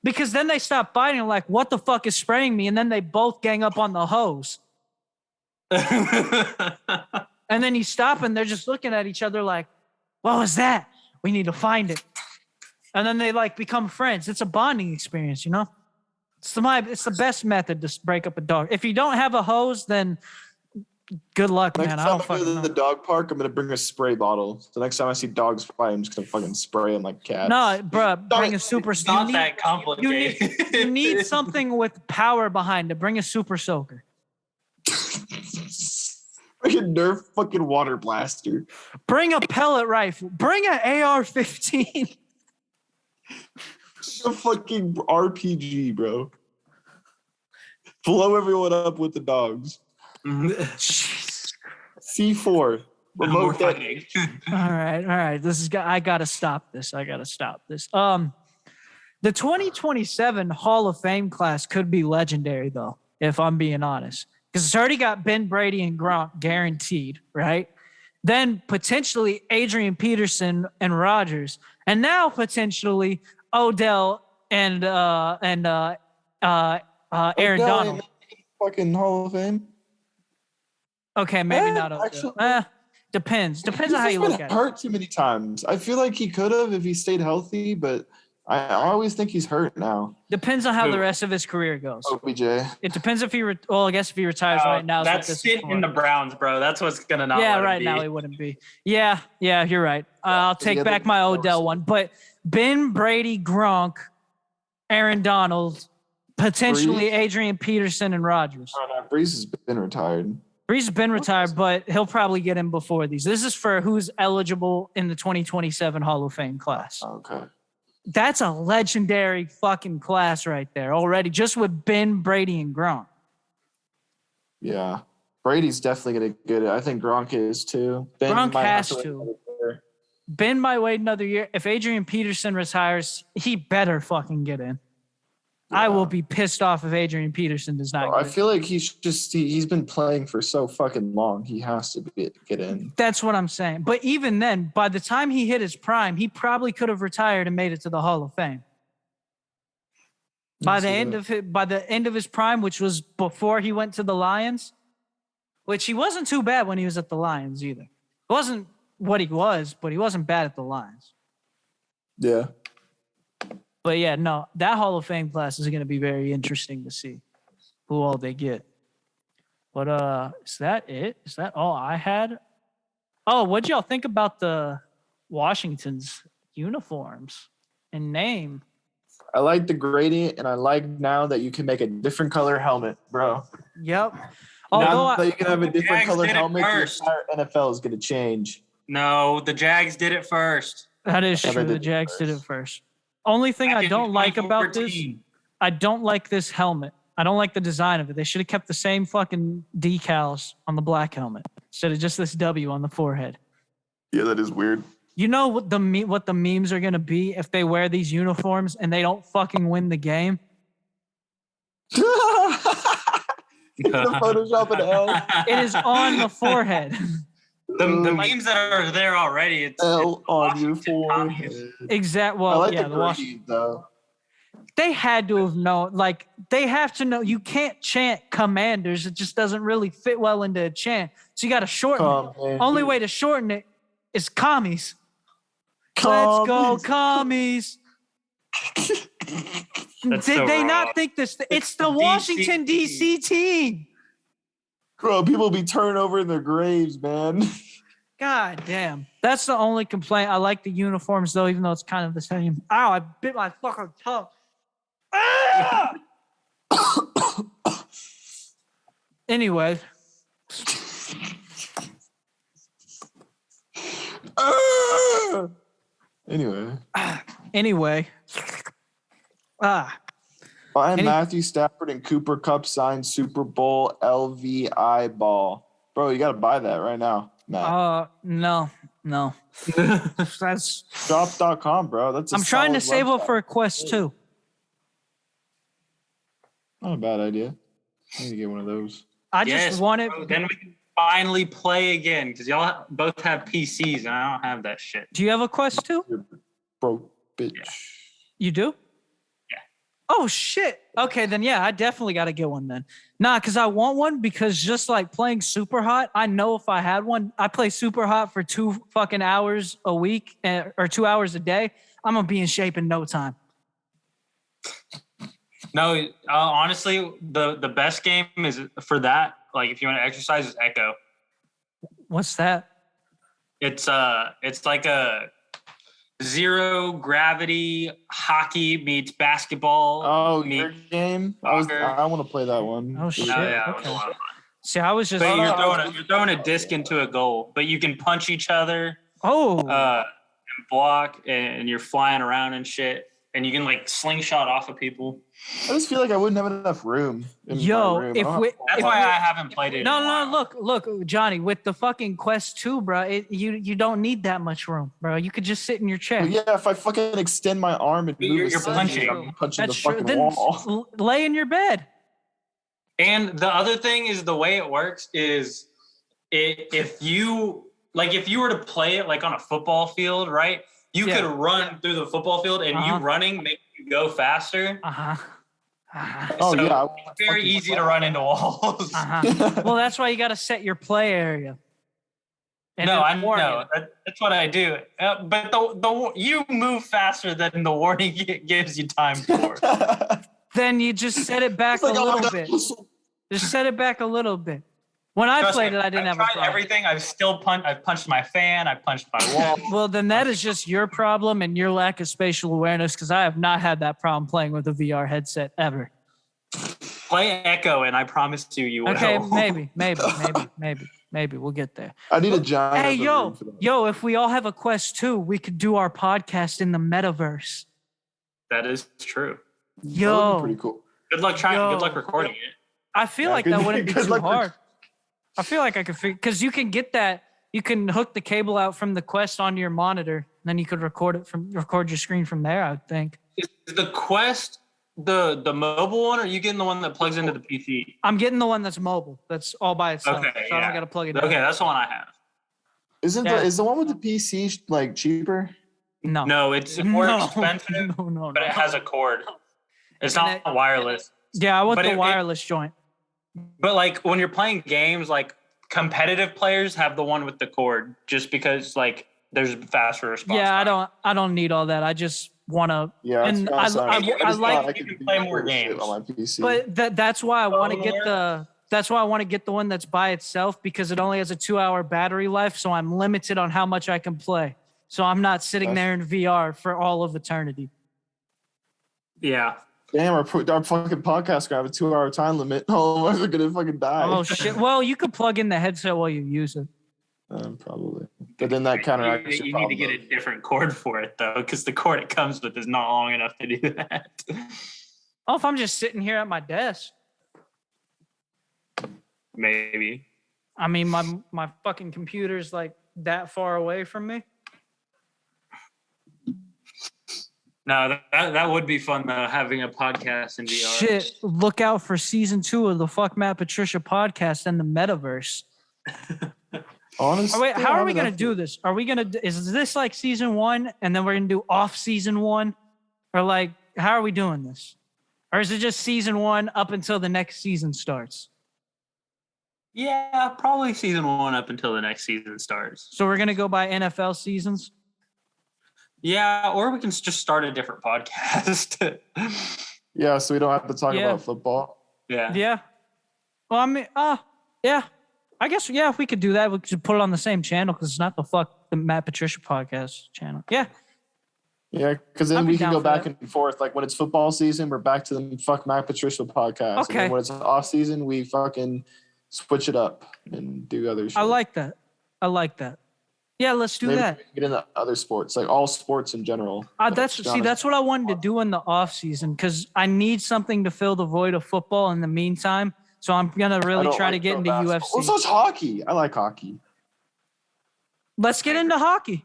Because then they stop biting. Like, what the fuck is spraying me? And then they both gang up on the hose.
by-
And then you stop and they're just looking at each other like, what was that? We need to find it. And then they like become friends. It's a bonding experience, you know? It's the best method to break up a dog. If you don't have a hose, then good luck,
Next
man. I
time
don't
I go
fucking
to
know.
the dog park, I'm gonna bring a spray bottle. The next time I see dogs fight, I'm just gonna fucking spray them like cats.
No, bro, bring a super
It's not
you
that complicated.
you need something with power behind it. Bring a super soaker.
Bring a Nerf fucking water blaster.
Bring a pellet rifle. Bring an AR-15.
A fucking RPG, bro. Blow everyone up with the dogs.
Jesus.
C4. Remote
More
detonate.
fighting.
All right. I gotta stop this. The 2027 Hall of Fame class could be legendary, though, if I'm being honest. Because it's already got Ben Brady and Gronk guaranteed, right? Then potentially Adrian Peterson and Rodgers. And now potentially Odell and Aaron Donald.
Fucking Hall of Fame.
Okay, maybe not Odell.
Actually,
Depends on
He's
how you
been
look at it.
hurt too many times. I feel like he could have if he stayed healthy, but I always think he's hurt now.
Depends on how
Who?
the rest of his career goes.
OBJ.
It depends if I guess if he retires right now.
That's sitting in the Browns, bro. That's what's gonna not.
Yeah,
let him
right
be.
now he wouldn't be. Yeah, you're right. I'll take
Yeah,
back
but-
my Odell one. But Ben, Brady, Gronk, Aaron Donald, potentially
Breeze?
Adrian Peterson and Rodgers.
Oh, no, Breeze has been retired.
Breeze has been retired, but he'll probably get in before these. This is for who's eligible in the 2027 Hall of Fame class.
Okay.
That's a legendary fucking class right there already, just with Ben, Brady, and Gronk.
Yeah. Brady's definitely going to get it. I think Gronk is too. Ben
Gronk
might have
has
wait
to.
another year.
Ben might wait another year. If Adrian Peterson retires, he better fucking get in. I will be pissed off if Adrian Peterson does not
I
get in.
feel like he's been playing for so fucking long. He has to get in.
That's what I'm saying. But even then, by the time he hit his prime, he probably could have retired and made it to the Hall of Fame. By the end of his prime, which was before he went to the Lions, which he wasn't too bad when he was at the Lions either. It wasn't what he was, but he wasn't bad at the Lions.
Yeah.
But yeah, no, that Hall of Fame class is going to be very interesting to see who all they get. But is that it? Is that all I had? Oh, what'd y'all think about the Washington's uniforms and name?
I like the gradient, and I like now that you can make a different color helmet, bro.
Yep.
Now
Although
that you can have a different
Jags
color
did it
helmet, the
first.
entire NFL is going to change.
No, the Jags did it first.
that is
Yeah, they
true, the
did it
Jags did it
first.
first. Only thing
Back
I
in
don't like about this,
2014.
I don't like this helmet. I don't like the design of it. They should have kept the same fucking decals on the black helmet instead of just this W on the forehead.
Yeah, that is weird.
You know what the memes are gonna be if they wear these uniforms and they don't fucking win the game?
You're gonna Photoshop an L.
It is on the forehead.
The memes that are there already. It's
L on your
Washington
forehead.
commies.
Exactly.
I
Well,
like
yeah,
the
the Washington.
gradient though.
They had to have known. Like they have to know. You can't chant Commanders. It just doesn't really fit well into a chant. So you got to shorten it. Only way to shorten it is commies. Let's go, commies.
That's
Did
so
they
wrong.
not think this? It's the
DC.
Washington, D.C. team.
Bro, people be turning over in their graves, man.
God damn. That's the only complaint. I like the uniforms, though, even though it's kind of the same. Ow, I bit my fucking tongue. Ah! Anyway.
Anyway. Buy Matthew Stafford and Cooper Cup signed Super Bowl LVI ball. Bro, you got to buy that right now, Matt.
No. That's.
Shop.com, bro. That's.
I'm trying to save up for a Quest 2.
Not a bad idea. I need to get one of those.
I just want it.
Bro, then we can finally play again because y'all both have PCs and I don't have that shit.
Do you have a Quest 2?
You're broke, bitch.
Yeah.
You do?
Yeah.
Oh, shit. Okay, then yeah, I definitely got to get one then. Nah, because I want one because just like playing Super Hot, I know if I had one, I play Super Hot for 2 fucking hours a week or 2 hours a day. I'm going to be in shape in no time.
No, honestly, the best game is for that. Like if you want to exercise, is Echo.
What's that?
It's like a zero gravity hockey meets basketball.
Oh,
meets
your game? I want to play that one.
Oh, shit.
yeah, it was
Okay.
a lot of fun.
See, I was just.
But you're throwing a disc into a goal, but you can punch each other, and block, and you're flying around and shit, and you can like slingshot off of people.
I just feel like I wouldn't have enough room. In my room.
That's why I haven't played it.
No, look, Johnny, with the fucking Quest 2, bro, you don't need that much room, bro. You could just sit in your chair.
Well, yeah, if I fucking extend my arm and move
You're
a centimeter,
punching.
I'm punching
That's
the
true.
fucking
Then
wall.
lay in your bed.
And the other thing is the way it works is if you were to play it like on a football field, right? You could run through the football field and you running makes you go faster.
Oh,
So
yeah.
it's very easy to run into walls.
Well, that's why you got to set your play area. And
No,
then
I
warn
know.
you.
That's what I do. But the you move faster than the warning gives you time for.
Then you just set it back a little bit. Just set it back a little bit. When I
Trust
played
me,
it, I didn't have a
I've tried
problem.
everything. I've punched my fan. I've punched my wall.
Well, then that is just your problem and your lack of spatial awareness because I have not had that problem playing with a VR headset ever.
Play Echo, and I promise you will.
Okay, maybe we'll get there.
I need a giant.
Hey, yo, if we all have a Quest 2, we could do our podcast in the metaverse.
That is true.
That would be
Yo,
pretty cool.
Good luck recording it.
I feel like that wouldn't be too hard. I feel like I could figure because you can get that. You can hook the cable out from the Quest onto your monitor, and then you could record your screen from there. I would think.
Is the Quest the mobile one, or are you getting the one that plugs into the PC?
I'm getting the one that's mobile. That's all by itself.
Okay,
so I don't got to plug it in.
Okay, that's the one I have.
Is the one with the PC like cheaper?
No.
No, it's more expensive,
No.
but it has a cord. It's not wireless.
Yeah, I want
But
the wireless joint.
But like when you're playing games, like competitive players have the one with the cord, just because like there's faster response.
Yeah, I don't need all that. I just want to.
Yeah,
and I like.
You can play more games
on my PC.
But that's why I want to get the. That's why I want to get the one that's by itself because it only has a 2-hour battery life, so I'm limited on how much I can play. So I'm not sitting there in VR for all of eternity.
Yeah.
Damn, our fucking podcast gonna have a 2-hour time limit. Oh, we're gonna fucking die.
Oh shit! Well, you could plug in the headset while you use it.
Probably, but then that counteracts.
You need to get a different cord for it though, because the cord it comes with is not long enough to do that.
Oh, if I'm just sitting here at my desk.
Maybe.
I mean, my fucking computer's like that far away from me.
No, that would be fun though, having a podcast in VR.
Shit, look out for season 2 of the Fuck Matt Patricia podcast and the metaverse.
Honestly,
Oh, wait, how are we gonna do this? Are we gonna? Is this like season 1 and then we're gonna do off season 1, or like how are we doing this? Or is it just season 1 up until the next season starts?
Yeah, probably season 1 up until the next season starts.
So we're gonna go by NFL seasons.
Yeah, or we can just start a different podcast.
Yeah, so we don't have to talk about football.
Yeah.
Yeah. Well, I mean, yeah. I guess if we could do that, we could put it on the same channel because it's not the Matt Patricia podcast channel. Yeah.
Yeah, because then
I'd be
we can
down
go
for
back
that.
and forth. Like when it's football season, we're back to the Fuck Matt Patricia podcast.
Okay.
And then when it's off season, we fucking switch it up and do other shit.
I like that. Yeah, let's do
Maybe
that.
we can get into other sports, like all sports in general.
That's what I wanted to do in the off season because I need something to fill the void of football in the meantime. So I'm gonna really try to get into UFC.
Let's watch hockey. I like hockey.
Let's get into hockey.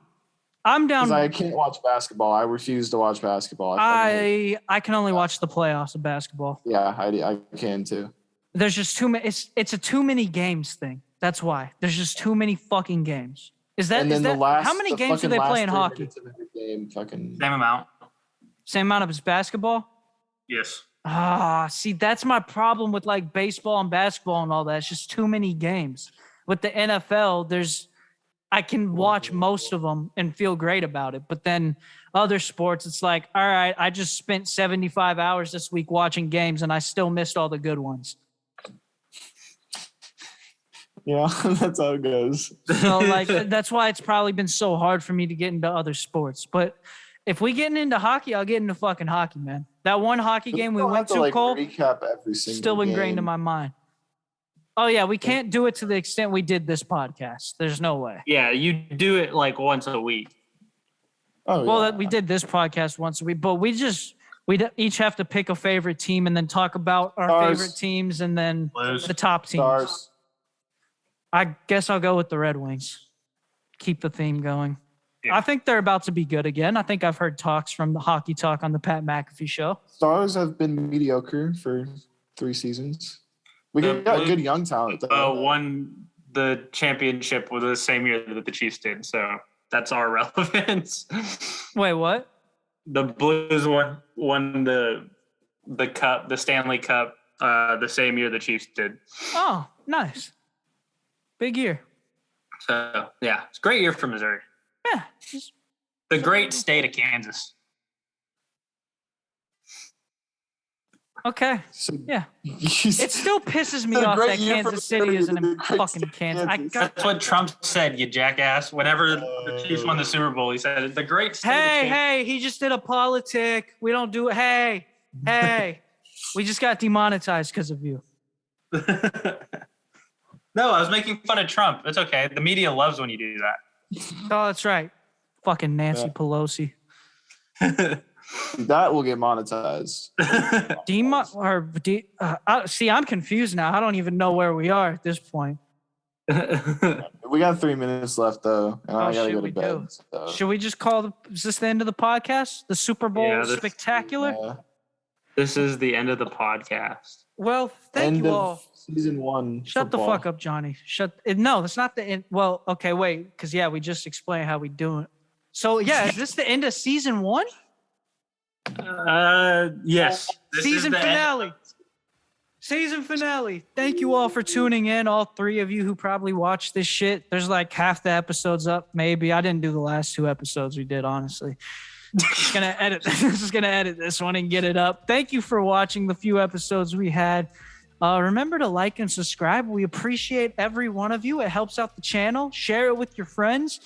I'm down.
Because I can't watch basketball. I refuse to watch basketball.
I can only watch the playoffs of basketball.
Yeah, I can too.
There's just too many. It's a too many games thing. That's why. There's just too many fucking games. How many games do they play in hockey?
Game, fucking
Same amount.
Same amount as basketball?
Yes.
See, that's my problem with like baseball and basketball and all that. It's just too many games. With the NFL, I can watch most of them and feel great about it. But then other sports, it's like, all right, I just spent 75 hours this week watching games and I still missed all the good ones.
Yeah, that's how it goes.
So like that's why it's probably been so hard for me to get into other sports. But if we getting into hockey, I'll get into fucking hockey, man. That one hockey game we went to, Cole,
recap every single
still ingrained
game.
in my mind. Oh yeah, we can't do it to the extent we did this podcast. There's no way.
Yeah, you do it like once a week.
Oh,
Well,
yeah.
we did this podcast once a week, but we each have to pick a favorite team and then talk about our
Stars.
favorite teams and then
Blues.
the top teams.
Stars.
I guess I'll go with the Red Wings. Keep the theme going.
Yeah.
I think they're about to be good again. I think I've heard talks from the Hockey Talk on the Pat McAfee show.
Stars have been mediocre for 3 seasons. We
The
got
Blues,
good young talent. though.
Won the championship with the same year that the Chiefs did, so that's our relevance.
Wait, what?
The Blues won the cup, the Stanley Cup, the same year the Chiefs did.
Oh, nice. Big year.
So yeah, it's a great year for Missouri.
Yeah.
The great state of Kansas.
Okay.
So,
Yeah.
it
It still pisses me
It's a
off
great
that
year for
Kansas City isn't in
the great
fucking
state of
Kansas.
Kansas.
That's what Trump said, you jackass. Whenever the Chiefs won the Super Bowl, he said the great state of Kansas.
Hey, he just did a politic. We don't do it. Hey. We just got demonetized because of you.
No, I was making fun of Trump. It's okay. The media loves when you do
Oh, that's right. Fucking Nancy
Yeah.
Pelosi.
that.
that will get monetized.
See, I'm confused now. I don't even know where we are at this point.
We got 3 minutes left though, and I gotta
shit,
go to
we
bed.
do.
So.
Should we just call is this the end of the podcast? The Super Bowl
Yeah, this-
spectacular?
This is the end of the podcast.
Well, thank
End
you
of
all.
season 1.
Shut the fuck up, Johnny. No, that's not the end. Well, okay, wait, because we just explained how we do it. So yeah, is this the end of season 1?
Yes. This is
Season
the end.
finale. Season finale. Thank you all for tuning in. All 3 of you who probably watched this shit. There's like half the episodes up, maybe. I didn't do the last 2 episodes we did, honestly. Just gonna edit. Just gonna edit this one and get it up. Thank you for watching the few episodes we had. Remember to like and subscribe. We appreciate every one of you. It helps out the channel. Share it with your friends.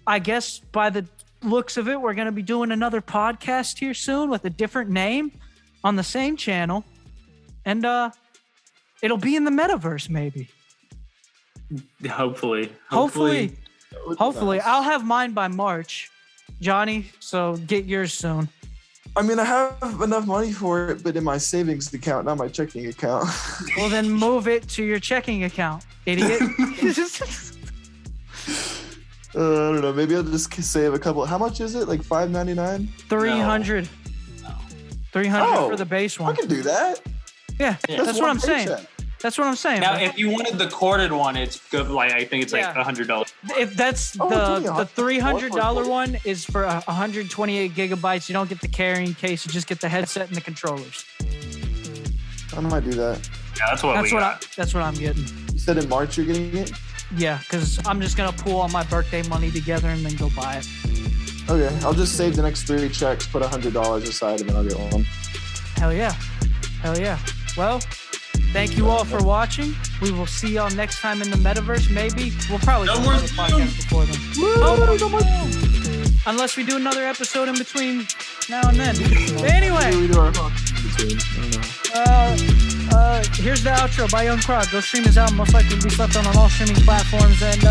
I guess by the looks of it, we're gonna be doing another podcast here soon with a different name on the same channel, and it'll be in the metaverse, maybe.
Hopefully.
Hopefully. I'll have mine by March, Johnny. So get yours soon.
I mean, I have enough money for it, but in my savings account, not my checking account.
Well, then move it to your checking account, idiot.
I don't know. Maybe I'll just save a couple. How much is it? Like $5.99?
300.
No.
300 for the base
I
one.
can do that.
Yeah, that's what I'm saying. That's what I'm saying.
Now,
man.
if you wanted the corded one, it's good. Like I think it's like
Yeah.
$100.
If that's
Oh,
the
$300
$300 one is for 128 gigabytes. You don't get the carrying case. You just get the headset and the controllers.
I might do that.
Yeah, that's what we got.
That's what I'm getting.
You said in March you're getting it?
Yeah, because I'm just gonna pool all my birthday money together and then go buy it.
Okay, I'll just save the next 3 checks, put $100 aside, and then I'll get one.
Hell yeah. Well, thank you all for watching. We will see y'all next time in the metaverse. Maybe we'll probably do
more
another
Zoom.
podcast before then. Unless we do another episode in between now and then. Anyway.
We do our between. I don't know.
Here's the outro by Young Crowd. Go stream his album. Most likely to be slept on all streaming platforms. And